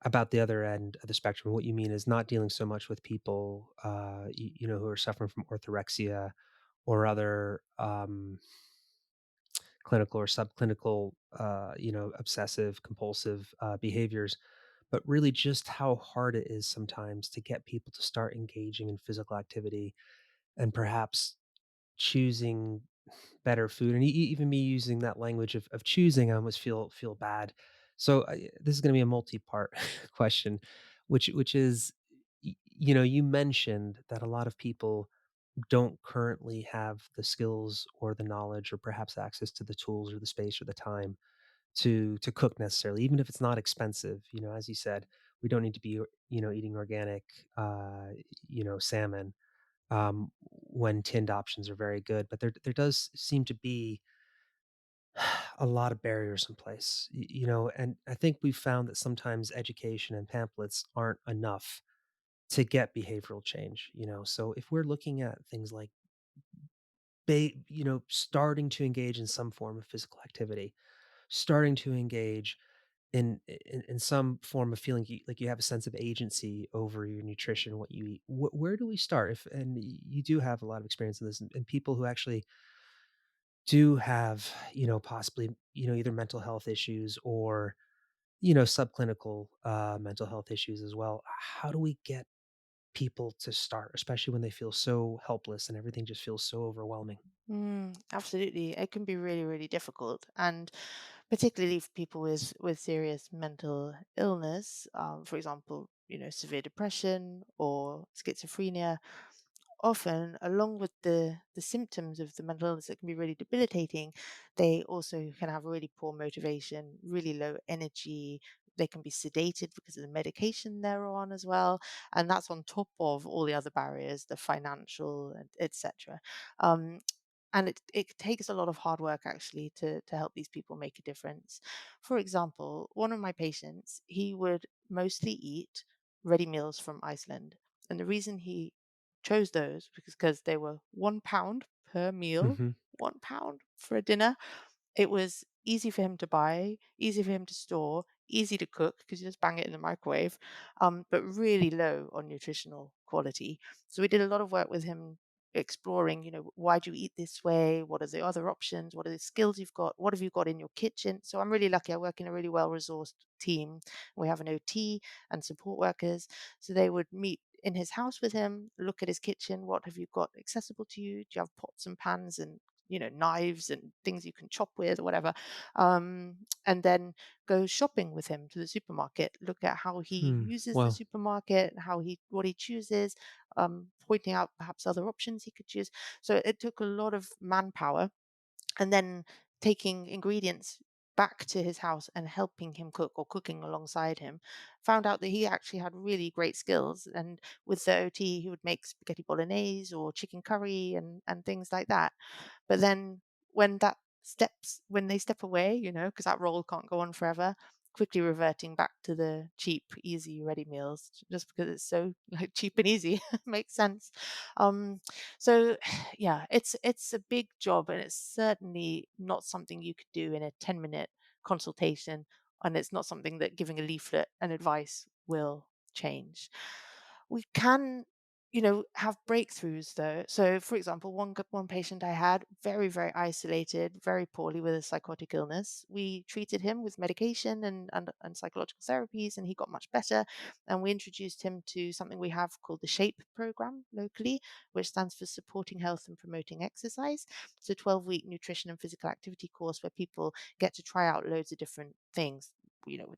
[SPEAKER 3] about the other end of the spectrum. What you mean is not dealing so much with people, who are suffering from orthorexia or other clinical or subclinical, obsessive compulsive behaviors, but really just how hard it is sometimes to get people to start engaging in physical activity and perhaps choosing better food. And even me using that language of choosing, I almost feel bad. So this is going to be a multi-part question, which is, you mentioned that a lot of people don't currently have the skills or the knowledge or perhaps access to the tools or the space or the time to cook necessarily, even if it's not expensive. As you said, we don't need to be, eating organic, salmon, when tinned options are very good. But there does seem to be a lot of barriers in place, and I think we've found that sometimes education and pamphlets aren't enough to get behavioral change. So if we're looking at things like, starting to engage in some form of physical activity, starting to engage in some form of feeling like you have a sense of agency over your nutrition, what you eat. Where do we start? If and you do have a lot of experience in this, and people who actually do have, possibly, either mental health issues or, subclinical mental health issues as well. How do we get people to start, especially when they feel so helpless and everything just feels so overwhelming?
[SPEAKER 4] Absolutely, it can be really, really difficult, and particularly for people with serious mental illness, for example, severe depression or schizophrenia. Often, along with the symptoms of the mental illness that can be really debilitating, they also can have really poor motivation, really low energy. They can be sedated because of the medication they're on as well, and that's on top of all the other barriers, the financial, and etc. Um, and it takes a lot of hard work actually to help these people make a difference. For example, one of my patients, he would mostly eat ready meals from Iceland. And the reason he chose those because they were £1 per meal,
[SPEAKER 3] Hmm.
[SPEAKER 4] £1 for a dinner. It was easy for him to buy, easy for him to store, easy to cook because you just bang it in the microwave, but really low on nutritional quality. So we did a lot of work with him exploring, why do you eat this way? What are the other options? What are the skills you've got? What have you got in your kitchen? So I'm really lucky. I work in a really well resourced team. We have an OT and support workers. So they would meet in his house with him, look at his kitchen. What have you got accessible to you? Do you have pots and pans and knives and things you can chop with or whatever, and then go shopping with him to the supermarket. Look at how he
[SPEAKER 3] Hmm.
[SPEAKER 4] uses the
[SPEAKER 3] Well,
[SPEAKER 4] supermarket, what he chooses, pointing out perhaps other options he could choose. So it took a lot of manpower, and then taking ingredients back to his house and helping him cook or cooking alongside him. Found out that he actually had really great skills, and with the OT he would make spaghetti bolognese or chicken curry and things like that. But then when they step away, because that role can't go on forever, quickly reverting back to the cheap, easy, ready meals just because it's so like cheap and easy. Makes sense. Um, so yeah, it's a big job, and it's certainly not something you could do in a 10-minute consultation, and it's not something that giving a leaflet and advice will change. We can have breakthroughs though. So, for example, one patient I had, very, very isolated, very poorly with a psychotic illness. We treated him with medication and psychological therapies, and he got much better. And we introduced him to something we have called the SHAPE program locally, which stands for Supporting Health and Promoting Exercise. It's a 12-week nutrition and physical activity course where people get to try out loads of different things.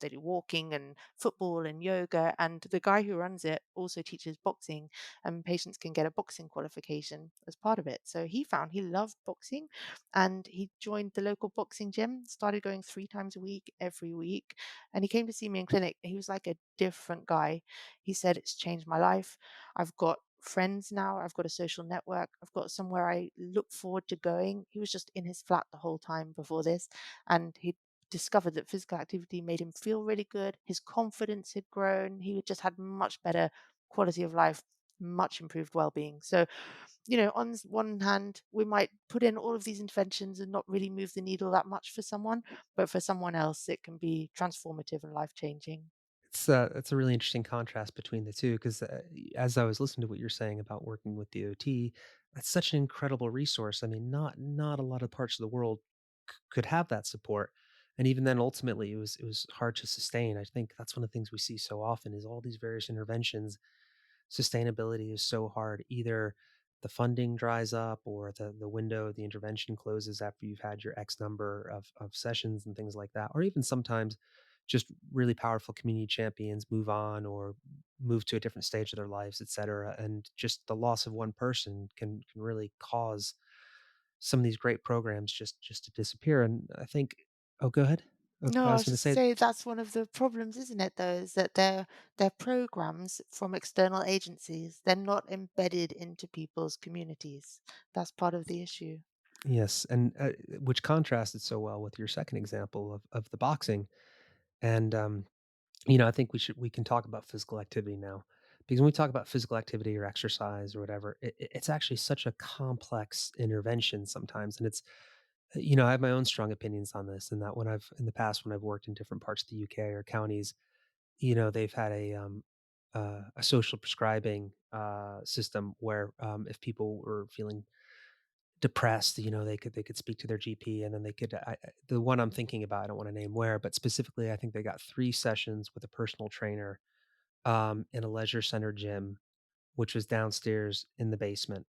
[SPEAKER 4] They do walking and football and yoga. And the guy who runs it also teaches boxing, and patients can get a boxing qualification as part of it. So he found he loved boxing, and he joined the local boxing gym, started going 3 times a week, every week. And he came to see me in clinic. He was like a different guy. He said, "It's changed my life. I've got friends now. I've got a social network. I've got somewhere I look forward to going." He was just in his flat the whole time before this, and he discovered that physical activity made him feel really good. His confidence had grown. He just had much better quality of life, much improved well-being. So, on one hand, we might put in all of these interventions and not really move the needle that much for someone, but for someone else, it can be transformative and life-changing.
[SPEAKER 3] it's a really interesting contrast between the two because as I was listening to what you're saying about working with the OT, that's such an incredible resource. I mean, not a lot of parts of the world could have that support, and even then, ultimately, it was hard to sustain. I think that's one of the things we see so often is all these various interventions. Sustainability is so hard. Either the funding dries up or the window of the intervention closes after you've had your X number of sessions and things like that. Or even sometimes just really powerful community champions move on or move to a different stage of their lives, et cetera. And just the loss of one person can really cause some of these great programs just to disappear. And I think, oh, go ahead. Okay,
[SPEAKER 4] No,
[SPEAKER 3] I
[SPEAKER 4] I
[SPEAKER 3] was
[SPEAKER 4] was
[SPEAKER 3] going to
[SPEAKER 4] just
[SPEAKER 3] say,
[SPEAKER 4] say that's one of the problems, isn't it, though, is that they're programs from external agencies. They're not embedded into people's communities. That's part of the issue.
[SPEAKER 3] yes, and which contrasted so well with your second example of the boxing. And I think we can talk about physical activity now, because when we talk about physical activity or exercise or whatever, it's actually such a complex intervention sometimes, and it's I have my own strong opinions on this, and that when I've in the past when I've worked in different parts of the UK or counties, they've had a social prescribing system where if people were feeling depressed, they could speak to their GP, and then they could the one I'm thinking about, I don't want to name where, but specifically I think they got 3 sessions with a personal trainer in a leisure center gym, which was downstairs in the basement.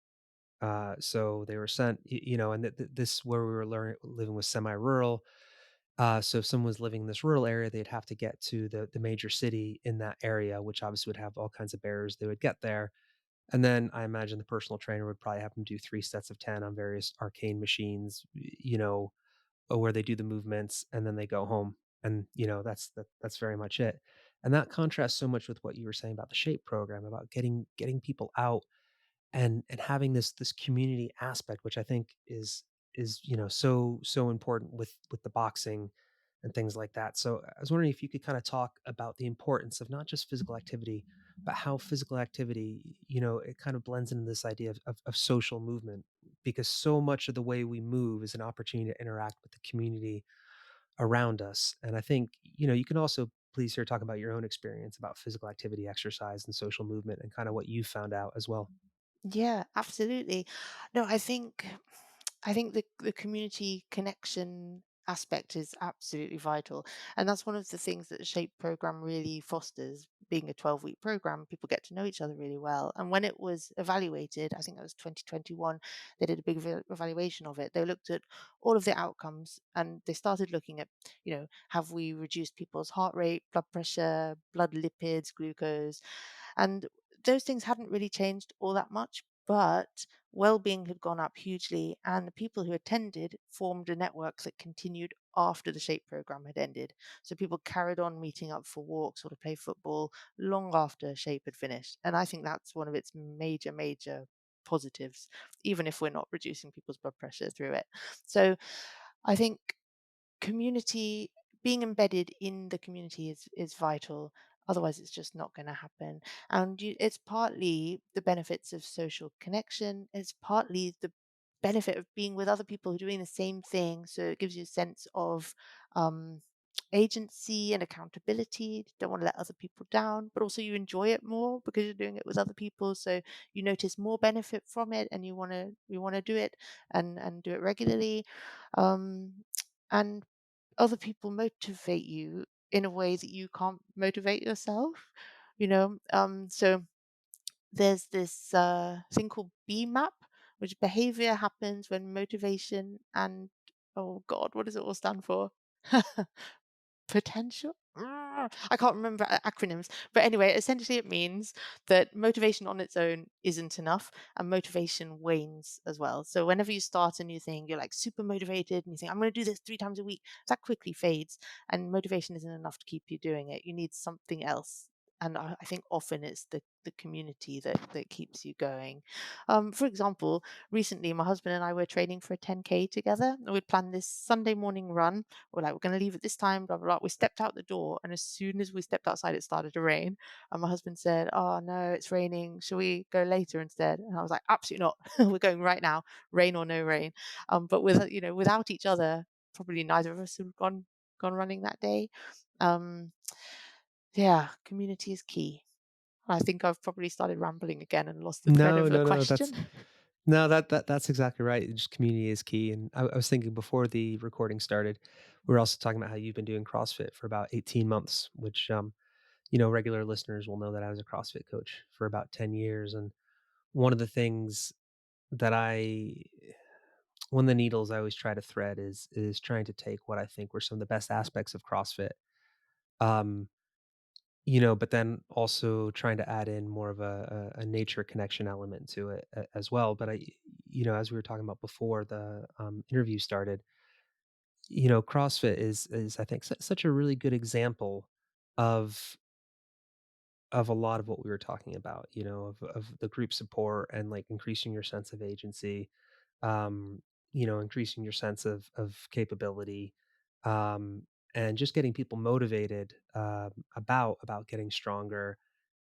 [SPEAKER 3] So they were sent, and this where we were living was semi-rural. So if someone was living in this rural area, they'd have to get to the major city in that area, which obviously would have all kinds of barriers. They would get there, and then I imagine the personal trainer would probably have them do 3 sets of 10 on various arcane machines, where they do the movements and then they go home. And, that's very much it. And that contrasts so much with what you were saying about the SHAPE program, about getting people out and having this community aspect, which I think is, so important with the boxing and things like that. So I was wondering if you could kind of talk about the importance of not just physical activity, but how physical activity, it kind of blends into this idea of social movement, because so much of the way we move is an opportunity to interact with the community around us. And I think, you can also please here talk about your own experience about physical activity, exercise, and social movement, and kind of what you found out as well.
[SPEAKER 4] Yeah, absolutely. No, I think the community connection aspect is absolutely vital. And that's one of the things that the SHAPE program really fosters. Being a 12-week program, people get to know each other really well. And when it was evaluated, I think that was 2021, they did a big evaluation of it. They looked at all of the outcomes and they started looking at, have we reduced people's heart rate, blood pressure, blood lipids, glucose, and those things hadn't really changed all that much, but well-being had gone up hugely, and the people who attended formed a network that continued after the SHAPE program had ended. So people carried on meeting up for walks or to play football long after SHAPE had finished. And I think that's one of its major, major positives, even if we're not reducing people's blood pressure through it. So I think community being embedded in the community is vital. Otherwise it's just not going to happen. And it's partly the benefits of social connection, it's partly the benefit of being with other people who are doing the same thing, so it gives you a sense of um, agency and accountability. You don't want to let other people down, but also you enjoy it more because you're doing it with other people, so you notice more benefit from it and you want to do it and do it regularly. Um, and other people motivate you in a way that you can't motivate yourself, so there's this thing called BMAP, which behavior happens when motivation and, oh god, what does it all stand for? Potential? I can't remember acronyms. But anyway, essentially it means that motivation on its own isn't enough and motivation wanes as well. So whenever you start a new thing, you're like super motivated and you think, I'm going to do this 3 times a week. That quickly fades and motivation isn't enough to keep you doing it. You need something else. And I think often it's the community that keeps you going. For example, recently my husband and I were training for a 10K together. And we'd planned this Sunday morning run. We're like, we're going to leave at this time, blah, blah, blah. We stepped out the door, and as soon as we stepped outside, it started to rain. And my husband said, oh, no, it's raining. Shall we go later instead? And I was like, absolutely not. We're going right now, rain or no rain. But without each other, probably neither of us would have gone running that day. Um, yeah, community is key. I think I've probably started rambling again and lost the thread
[SPEAKER 3] No,
[SPEAKER 4] of the
[SPEAKER 3] no, no,
[SPEAKER 4] question.
[SPEAKER 3] no, that's exactly right. Just community is key. And I was thinking before the recording started, we were also talking about how you've been doing CrossFit for about 18 months, which, regular listeners will know that I was a CrossFit coach for about 10 years. And one of the things that one of the needles I always try to thread is trying to take what I think were some of the best aspects of CrossFit. Um, but then also trying to add in more of a nature connection element to it as well. But as we were talking about before the interview started, CrossFit is I think such a really good example of a lot of what we were talking about, of the group support and like increasing your sense of agency, um, increasing your sense of capability, um, and just getting people motivated about getting stronger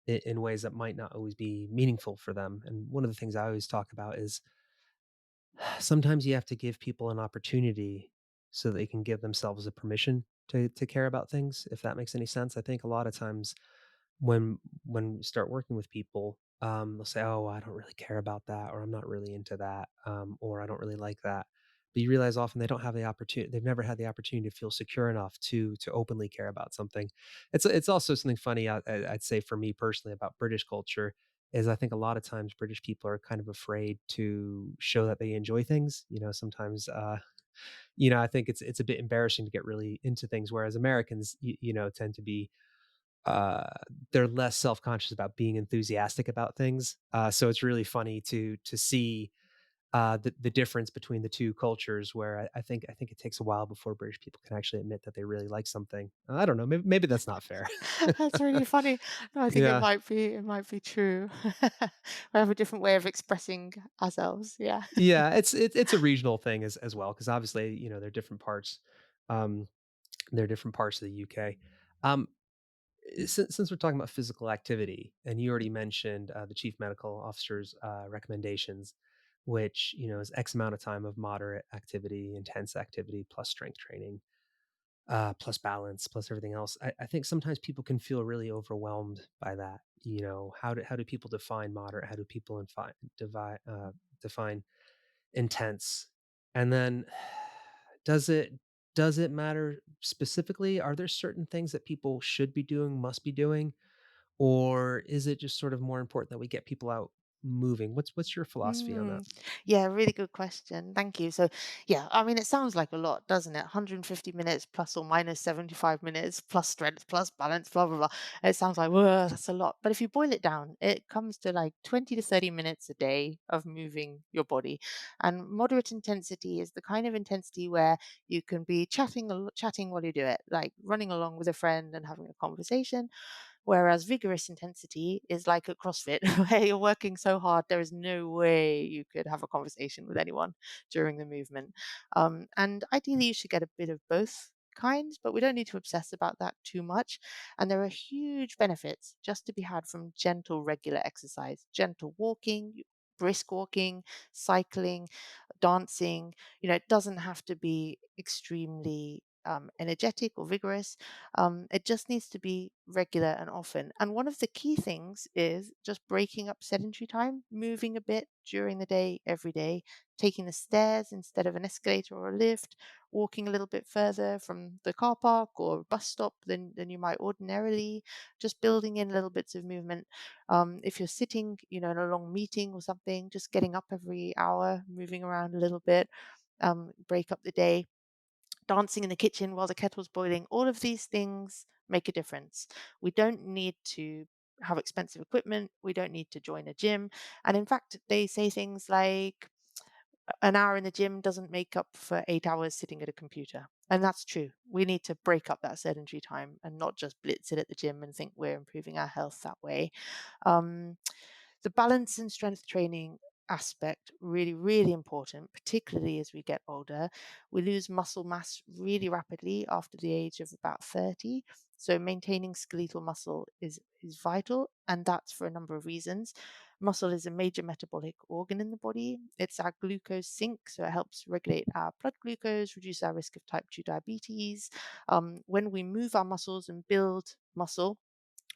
[SPEAKER 3] in ways that might not always be meaningful for them. And one of the things I always talk about is sometimes you have to give people an opportunity so they can give themselves a permission to care about things, if that makes any sense. I think a lot of times when we start working with people, they'll say, "Oh, I don't really care about that," or "I'm not really into that," or "I don't really like that." But you realize often they don't have the opportunity. They've never had the opportunity to feel secure enough to openly care about something. It's also something funny. I'd say for me personally about British culture is I think a lot of times British people are kind of afraid to show that they enjoy things. Sometimes I think it's a bit embarrassing to get really into things, whereas Americans, tend to be uh they're less self-conscious about being enthusiastic about things. So it's really funny to see the difference between the two cultures, where I think it takes a while before British people can actually admit that they really like something. I don't know, maybe that's not fair.
[SPEAKER 4] That's really funny. No, I think it
[SPEAKER 3] Yeah.
[SPEAKER 4] might be it might be true. We have a different way of expressing ourselves. Yeah.
[SPEAKER 3] Yeah, it's a regional thing as well, because obviously, there are different parts. Um, there are different parts of the UK. Um, Since we're talking about physical activity, and you already mentioned the chief medical officer's recommendations, which is X amount of time of moderate activity, intense activity, plus strength training, plus balance, plus everything else. I think sometimes people can feel really overwhelmed by that. How do people define moderate? How do people define intense? And then does it does it matter specifically? Are there certain things that people should be doing, must be doing, or is it just sort of more important that we get people out moving? What's your philosophy on that?
[SPEAKER 4] Mm, yeah, really good question. Thank you. So, yeah, I mean, it sounds like a lot, doesn't it? 150 minutes plus or minus 75 minutes plus strength plus balance, blah, blah, blah. It sounds like, whoa, that's a lot. But if you boil it down, it comes to like 20 to 30 minutes a day of moving your body. And moderate intensity is the kind of intensity where you can be chatting while you do it, like running along with a friend and having a conversation. Whereas vigorous intensity is like at CrossFit, where you're working so hard, there is no way you could have a conversation with anyone during the movement. And ideally, you should get a bit of both kinds, but we don't need to obsess about that too much. And there are huge benefits just to be had from gentle, regular exercise, gentle walking, brisk walking, cycling, dancing. It doesn't have to be extremely energetic or vigorous. It just needs to be regular and often. And one of the key things is just breaking up sedentary time, moving a bit during the day, every day, taking the stairs instead of an escalator or a lift, walking a little bit further from the car park or bus stop than you might ordinarily, just building in little bits of movement. If you're sitting, in a long meeting or something, just getting up every hour, moving around a little bit, break up the day, dancing in the kitchen while the kettle's boiling. All of these things make a difference. We don't need to have expensive equipment. We don't need to join a gym. And in fact, they say things like an hour in the gym doesn't make up for 8 hours sitting at a computer. And that's true. We need to break up that sedentary time and not just blitz it at the gym and think we're improving our health that way. Um, the balance and strength training aspect really, really important, particularly as we get older. We lose muscle mass really rapidly after the age of about 30. So maintaining skeletal muscle is vital, and that's for a number of reasons. Muscle is a major metabolic organ in the body. It's our glucose sink, so it helps regulate our blood glucose, reduce our risk of type 2 diabetes. When we move our muscles and build muscle,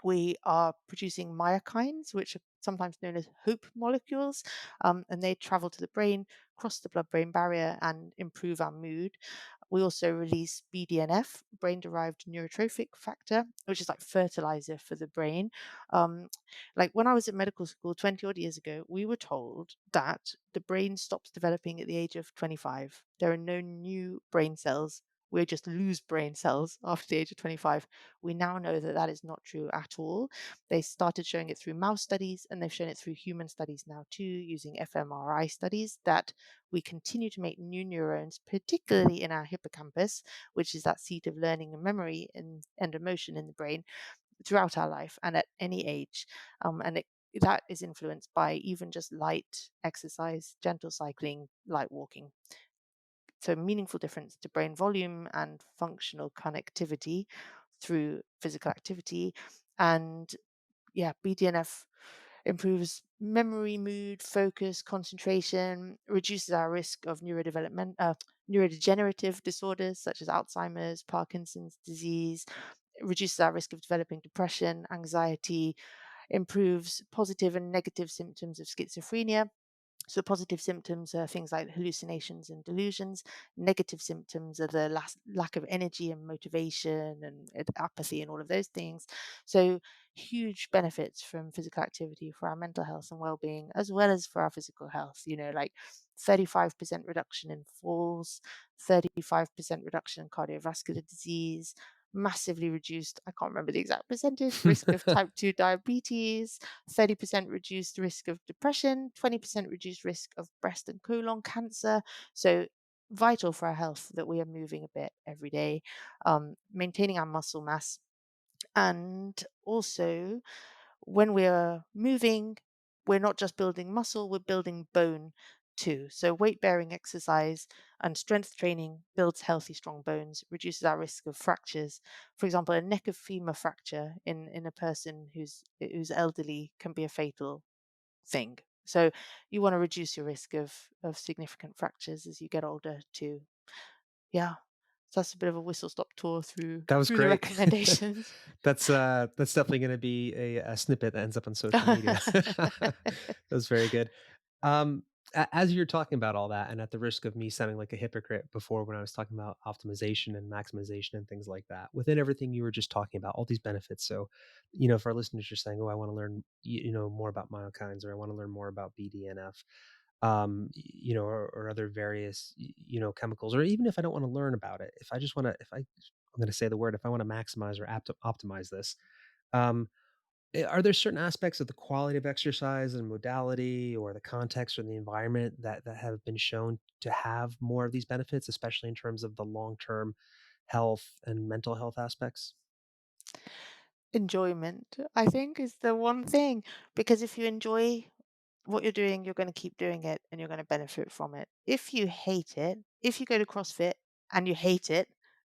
[SPEAKER 4] we are producing myokines, which are sometimes known as hope molecules, and they travel to the brain, cross the blood brain barrier, and improve our mood. We also release BDNF, brain derived neurotrophic factor, which is like fertilizer for the brain. Um, like when I was at medical school 20 odd years ago, we were told that the brain stops developing at the age of 25. There are no new brain cells. We just lose brain cells after the age of 25. We now know that that is not true at all. They started showing it through mouse studies, and they've shown it through human studies now too, using fMRI studies, that we continue to make new neurons, particularly in our hippocampus, which is that seat of learning and memory and emotion in the brain, throughout our life and at any age. That is influenced by even just light exercise, gentle cycling, light walking. So, meaningful difference to brain volume and functional connectivity through physical activity. And yeah, BDNF improves memory, mood, focus, concentration, reduces our risk of neurodegenerative disorders such as Alzheimer's, Parkinson's disease, reduces our risk of developing depression, anxiety, improves positive and negative symptoms of schizophrenia. So, positive symptoms are things like hallucinations and delusions. Negative symptoms are the lack of energy and motivation and apathy and all of those things. So, huge benefits from physical activity for our mental health and well being, as well as for our physical health. Like 35% reduction in falls, 35% reduction in cardiovascular disease, massively reduced, I can't remember the exact percentage, risk of type 2 diabetes, 30% reduced risk of depression, 20% reduced risk of breast and colon cancer. So, vital for our health that we are moving a bit every day, maintaining our muscle mass. And also, when we are moving, we're not just building muscle, we're building bone. too. So weight bearing exercise and strength training builds healthy, strong bones, reduces our risk of fractures. For example, a neck of femur fracture in a person who's elderly can be a fatal thing. So you want to reduce your risk of significant fractures as you get older too. Yeah. So that's a bit of a whistle stop tour through
[SPEAKER 3] That was
[SPEAKER 4] through the
[SPEAKER 3] great.
[SPEAKER 4] recommendations.
[SPEAKER 3] That's definitely going to be a snippet that ends up on social media. That was very good. Um, as you're talking about all that, and at the risk of me sounding like a hypocrite before when I was talking about optimization and maximization and things like that, within everything you were just talking about, all these benefits. So, if our listeners are saying, "Oh, I want to learn, more about myokines, or I want to learn more about BDNF," or other various, chemicals, or even if I don't want to learn about it, if I just want to, I'm going to say the word, if I want to maximize or optimize this, um, are there certain aspects of the quality of exercise and modality or the context or the environment that have been shown to have more of these benefits, especially in terms of the long-term health and mental health aspects?
[SPEAKER 4] Enjoyment, I think, is the one thing, because if you enjoy what you're doing, you're going to keep doing it and you're going to benefit from it. If you hate it, if you go to CrossFit and you hate it,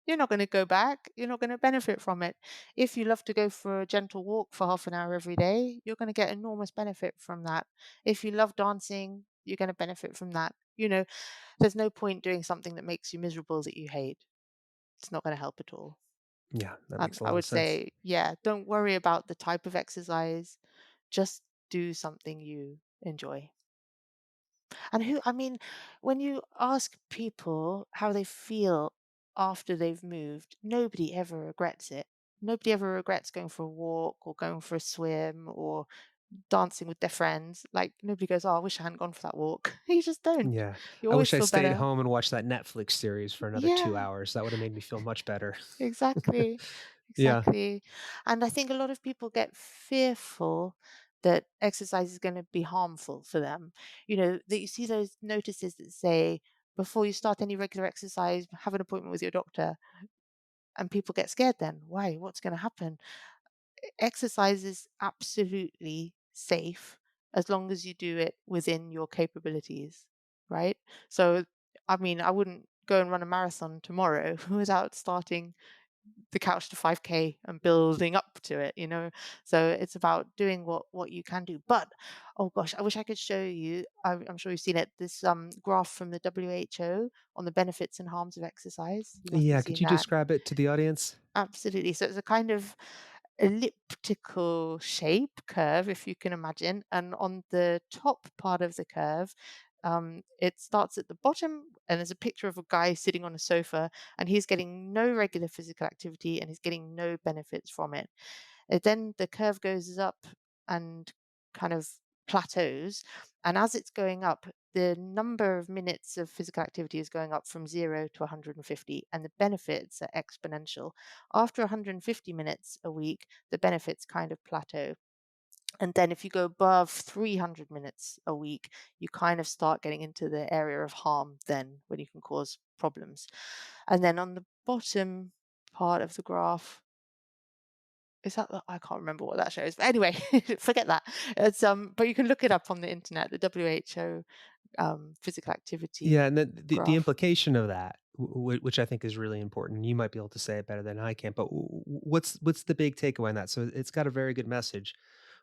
[SPEAKER 4] you're not going to go back. You're not going to benefit from it. If you love to go for a gentle walk for half an hour every day, you're going to get enormous benefit from that. If you love dancing, you're going to benefit from that. There's no point doing something that makes you miserable that you hate. It's not going to help at all.
[SPEAKER 3] Yeah, that
[SPEAKER 4] And
[SPEAKER 3] makes a
[SPEAKER 4] I
[SPEAKER 3] lot of
[SPEAKER 4] would
[SPEAKER 3] sense.
[SPEAKER 4] say, yeah, don't worry about the type of exercise. Just do something you enjoy. And when you ask people how they feel after they've moved, nobody ever regrets it. Nobody ever regrets going for a walk or going for a swim or dancing with their friends. Like nobody goes, "Oh, I wish I hadn't gone for that walk." You just don't.
[SPEAKER 3] Yeah.
[SPEAKER 4] You
[SPEAKER 3] I
[SPEAKER 4] always
[SPEAKER 3] wish I
[SPEAKER 4] feel
[SPEAKER 3] stayed
[SPEAKER 4] better.
[SPEAKER 3] home and watched that Netflix series for another 2
[SPEAKER 4] Yeah.
[SPEAKER 3] hours. That would have made me feel much better.
[SPEAKER 4] Exactly,
[SPEAKER 3] Yeah.
[SPEAKER 4] exactly. And I think a lot of people get fearful that exercise is going to be harmful for them. That you see those notices that say, before you start any regular exercise, have an appointment with your doctor. And people get scared then. Why? What's going to happen? Exercise is absolutely safe as long as you do it within your capabilities, right? So, I wouldn't go and run a marathon tomorrow without starting the couch to 5K and building up to it. So it's about doing what you can do. But oh gosh, I wish I could show you. I'm sure you've seen it. This graph from the WHO on the benefits and harms of exercise. You must have
[SPEAKER 3] Yeah, could
[SPEAKER 4] seen
[SPEAKER 3] you
[SPEAKER 4] that.
[SPEAKER 3] describe it to the audience?
[SPEAKER 4] Absolutely. So it's a kind of elliptical shape curve, if you can imagine. And on the top part of the curve, it starts at the bottom, and there's a picture of a guy sitting on a sofa, and he's getting no regular physical activity and he's getting no benefits from it. Then the curve goes up and kind of plateaus. And as it's going up, the number of minutes of physical activity is going up from 0 to 150, and the benefits are exponential. After 150 minutes a week, the benefits kind of plateau. And then if you go above 300 minutes a week, you kind of start getting into the area of harm, then when you can cause problems. And then on the bottom part of the graph, I can't remember what that shows. But anyway, forget that. But you can look it up on the internet, the WHO physical
[SPEAKER 3] Yeah,
[SPEAKER 4] activity
[SPEAKER 3] and then the
[SPEAKER 4] graph.
[SPEAKER 3] implication of that, which I think is really important, and you might be able to say it better than I can, but what's the big takeaway on that? So it's got a very good message,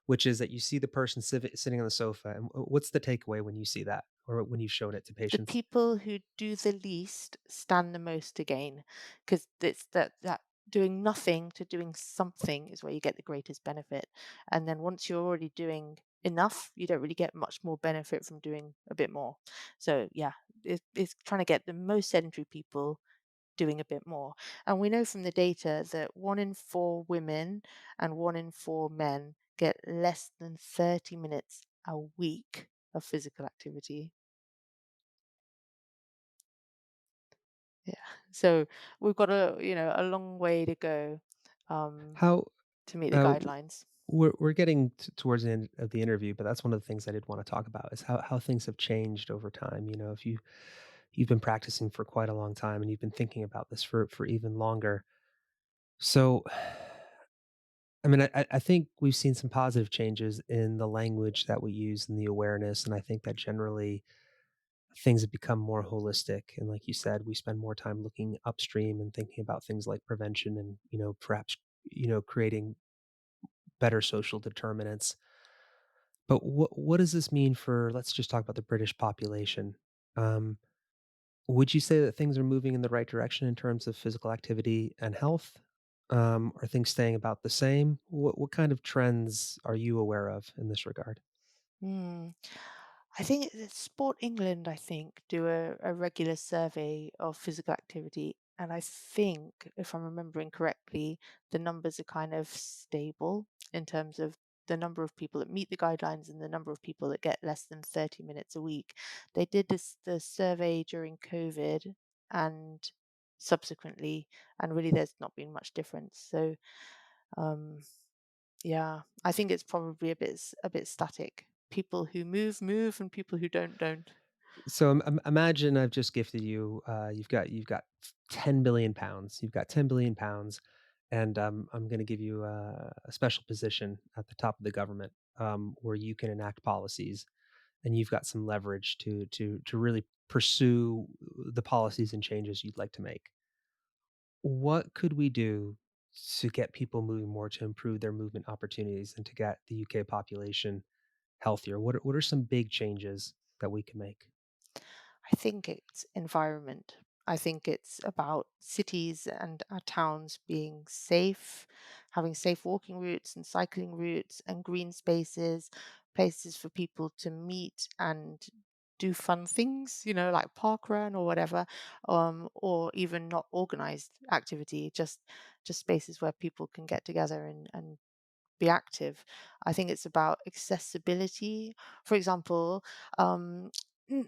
[SPEAKER 3] which is that you see the person sitting on the sofa, and what's the takeaway when you see that, or when you've shown it to
[SPEAKER 4] The
[SPEAKER 3] patients?
[SPEAKER 4] people who do the least stand the most to gain, because it's that doing nothing to doing something is where you get the greatest benefit. And then once you're already doing enough, you don't really get much more benefit from doing a bit more. So yeah, it's trying to get the most sedentary people doing a bit more. And we know from the data that 1 in 4 women and 1 in 4 men get less than 30 minutes a week of physical activity. Yeah. So we've got a long way to go um,
[SPEAKER 3] How
[SPEAKER 4] to meet the
[SPEAKER 3] uh,
[SPEAKER 4] guidelines.
[SPEAKER 3] we're getting towards the end of the interview, but that's one of the things I did want to talk about is how things have changed over time. If you've been practicing for quite a long time and you've been thinking about this for even longer. So, I mean, I think we've seen some positive changes in the language that we use and the awareness, and I think that generally things have become more holistic. And like you said, we spend more time looking upstream and thinking about things like prevention and, perhaps, creating better social determinants. But what does this mean for, let's just talk about the British population. Um, would you say that things are moving in the right direction in terms of physical activity and health? Are things staying about the same? What kind of trends are you aware of in this regard?
[SPEAKER 4] Hmm. I think it's Sport England, I think, do a regular survey of physical activity. And I think, if I'm remembering correctly, the numbers are kind of stable in terms of the number of people that meet the guidelines and the number of people that get less than 30 minutes a week. They did the survey during COVID and subsequently, and really there's not been much difference. So um, yeah, I think it's probably a bit static. People who move, move, and people who don't, don't.
[SPEAKER 3] So imagine I've just gifted you. You've got £10 billion. You've got £10 billion, and I'm going to give you a special position at the top of the government, where you can enact policies, and you've got some leverage to really pursue the policies and changes you'd like to make. What could we do to get people moving more, to improve their movement opportunities, and to get the UK population healthier? What are some big changes that we can make?
[SPEAKER 4] I think it's environment. I think it's about cities and our towns being safe, having safe walking routes and cycling routes and green spaces, places for people to meet and do fun things, like park run or whatever, or even not organized activity, just spaces where people can get together and be active. I think it's about accessibility. For example, um,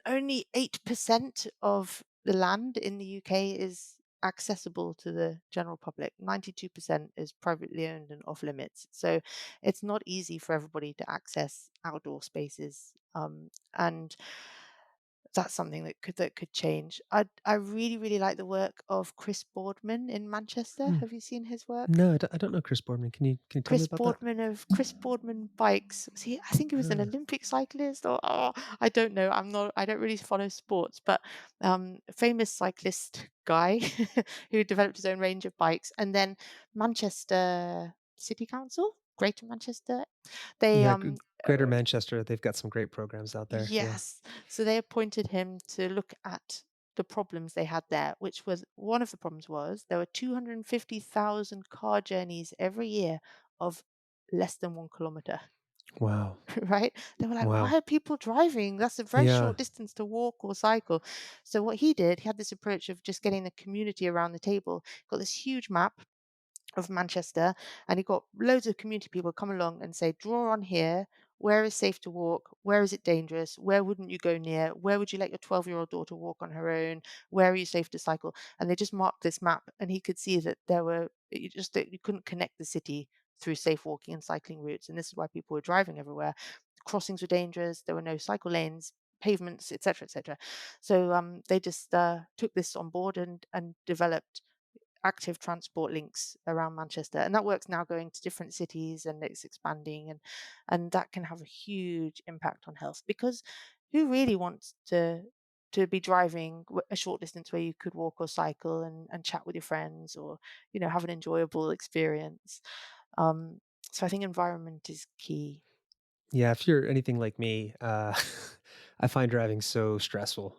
[SPEAKER 4] only 8% of the land in the UK is accessible to the general public. 92% is privately owned and off limits. So it's not easy for everybody to access outdoor spaces. And that's something that could change. I really really like the work of Chris Boardman in Manchester.
[SPEAKER 3] Hmm.
[SPEAKER 4] Have you seen his work?
[SPEAKER 3] No, I don't know Chris Boardman. Can you tell me about that?
[SPEAKER 4] Chris Boardman bikes. I think he was an
[SPEAKER 3] Uh,
[SPEAKER 4] Olympic cyclist, or I don't know. I don't really follow sports, but a famous cyclist guy who developed his own range of bikes, and then Manchester City Council, Greater Manchester. They
[SPEAKER 3] yeah, Greater Manchester, they've got some great programs out there. Yeah.
[SPEAKER 4] Yes. So they appointed him to look at the problems they had there, which was one of the problems was there were 250,000 car journeys every year of less than 1 kilometer,
[SPEAKER 3] Wow.
[SPEAKER 4] right? They were like, why
[SPEAKER 3] Wow.
[SPEAKER 4] are people driving? That's a very
[SPEAKER 3] Yeah.
[SPEAKER 4] short distance to walk or cycle. So what he did, he had this approach of just getting the community around the table, got this huge map of Manchester, and he got loads of community people come along and say, draw on here. Where is safe to walk? Where is it dangerous? Where wouldn't you go near? Where would you let your 12-year-old daughter walk on her own? Where are you safe to cycle? And they just marked this map, and he could see that there were that you couldn't connect the city through safe walking and cycling routes, and this is why people were driving everywhere. Crossings were dangerous. There were no cycle lanes, pavements, etc., etc. So they just took this on board and developed active transport links around Manchester, and that work's now going to different cities and it's expanding, and that can have a huge impact on health because who really wants to be driving a short distance where you could walk or cycle and chat with your friends or have an enjoyable experience. um, so I think environment is key.
[SPEAKER 3] Yeah, if you're anything like me, I find driving so stressful.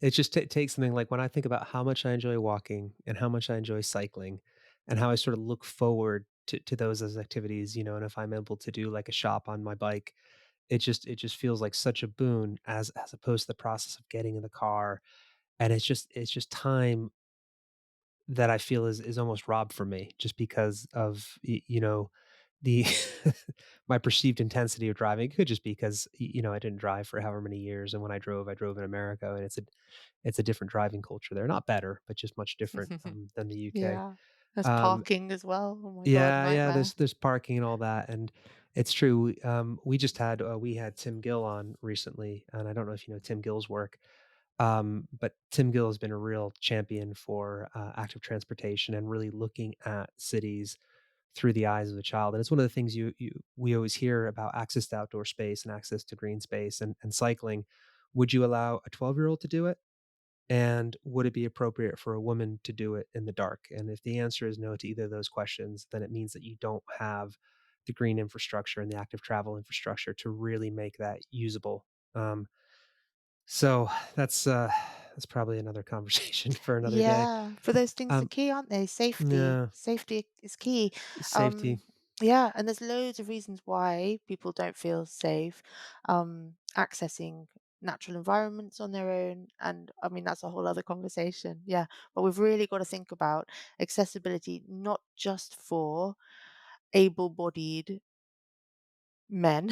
[SPEAKER 3] It just takes something like when I think about how much I enjoy walking and how much I enjoy cycling, and how I sort of look forward to those as activities. And if I'm able to do like a shop on my bike, it just feels like such a boon as opposed to the process of getting in the car, and it's just time that I feel is almost robbed from me just because of the my perceived intensity of driving. It could just be because I didn't drive for however many years, and when I drove in America, and it's a different driving culture there. Not better, but just much different than the UK.
[SPEAKER 4] Yeah, there's
[SPEAKER 3] Um,
[SPEAKER 4] parking as well. Oh my god,
[SPEAKER 3] yeah,
[SPEAKER 4] nightmare.
[SPEAKER 3] there's parking and all that, and it's true. We had Tim Gill on recently, and I don't know if you know Tim Gill's work, but Tim Gill has been a real champion for active transportation and really looking at cities through the eyes of a child. And it's one of the things we always hear about access to outdoor space and access to green space and cycling. would you allow a 12-year-old to do it? And would it be appropriate for a woman to do it in the dark? And if the answer is no to either of those questions, then it means that you don't have the green infrastructure and the active travel infrastructure to really make that usable. Um, so that's probably another conversation for another day.
[SPEAKER 4] Yeah, but those things are
[SPEAKER 3] Um,
[SPEAKER 4] key, aren't they? Safety.
[SPEAKER 3] yeah,
[SPEAKER 4] Safety is key.
[SPEAKER 3] safety.
[SPEAKER 4] Um, yeah, and there's loads of reasons why people don't feel safe accessing natural environments on their own. And I mean, that's a whole other conversation. Yeah, but we've really got to think about accessibility, not just for able-bodied men,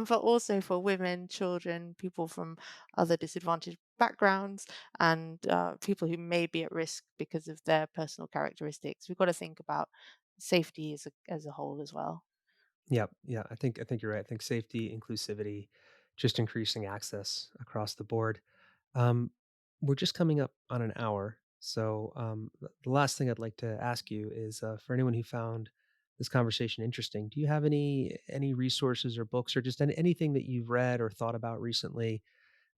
[SPEAKER 4] but also for women, children, people from other disadvantaged backgrounds, and people who may be at risk because of their personal characteristics. We've got to think about safety as a whole as well.
[SPEAKER 3] Yeah, yeah. I think you're right. I think safety, inclusivity, just increasing access across the board. Um, we're just coming up on an hour. So, the last thing I'd like to ask you is, for anyone who found this conversation interesting, do you have any resources or books or just anything that you've read or thought about recently,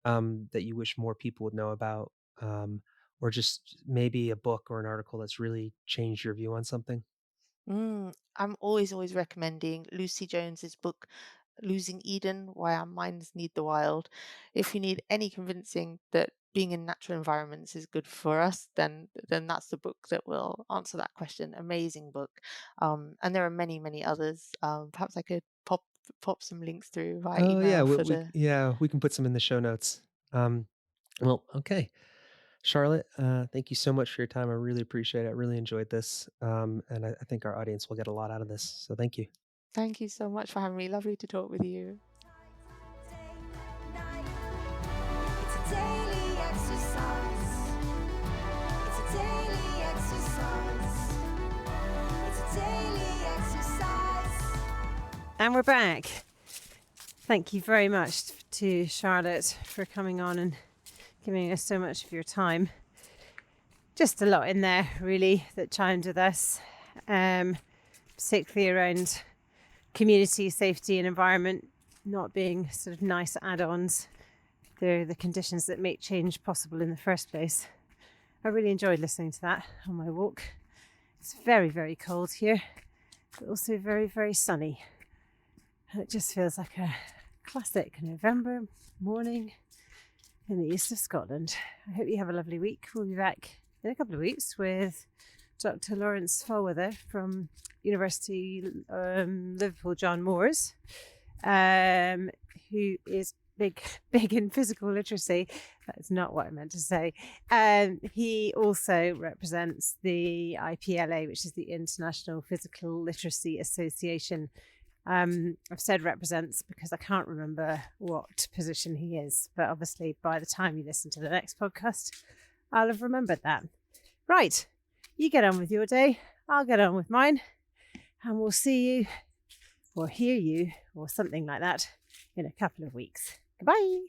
[SPEAKER 3] that you wish more people would know about, or just maybe a book or an article that's really changed your view on something?
[SPEAKER 4] I'm always recommending Lucy Jones's book, Losing Eden, Why Our Minds Need the Wild. If you need any convincing that being in natural environments is good for us, then that's the book that will answer that question. Amazing book. And there are many others. Perhaps I could pop some links through via
[SPEAKER 3] Oh yeah,
[SPEAKER 4] email for the.
[SPEAKER 3] we can put some in the show notes. Um, well, okay. Charlotte, thank you so much for your time. I really appreciate it. I really enjoyed this. And I think our audience will get a lot out of this. So thank you.
[SPEAKER 4] Thank you so much for having me. Lovely to talk with you.
[SPEAKER 2] Day, night. It's a daily exercise. It's a daily exercise. It's a daily exercise.
[SPEAKER 1] And we're back. Thank you very much to Charlotte for coming on and giving us so much of your time. Just a lot in there, really, that chimed with us, particularly around community, safety, and environment not being sort of nice add-ons. They're the conditions that make change possible in the first place. I really enjoyed listening to that on my walk. It's very, very cold here, but also very, very sunny. And it just feels like a classic November morning in the east of Scotland. I hope you have a lovely week. We'll be back in a couple of weeks with Dr Lawrence Fallwither from University Liverpool John Moores, who is big in physical literacy. That's not what I meant to say. He also represents the IPLA, which is the International Physical Literacy Association. I've said represents because I can't remember what position he is, but obviously by the time you listen to the next podcast, I'll have remembered that. Right, you get on with your day, I'll get on with mine, and we'll see you or hear you or something like that in a couple of weeks. Goodbye.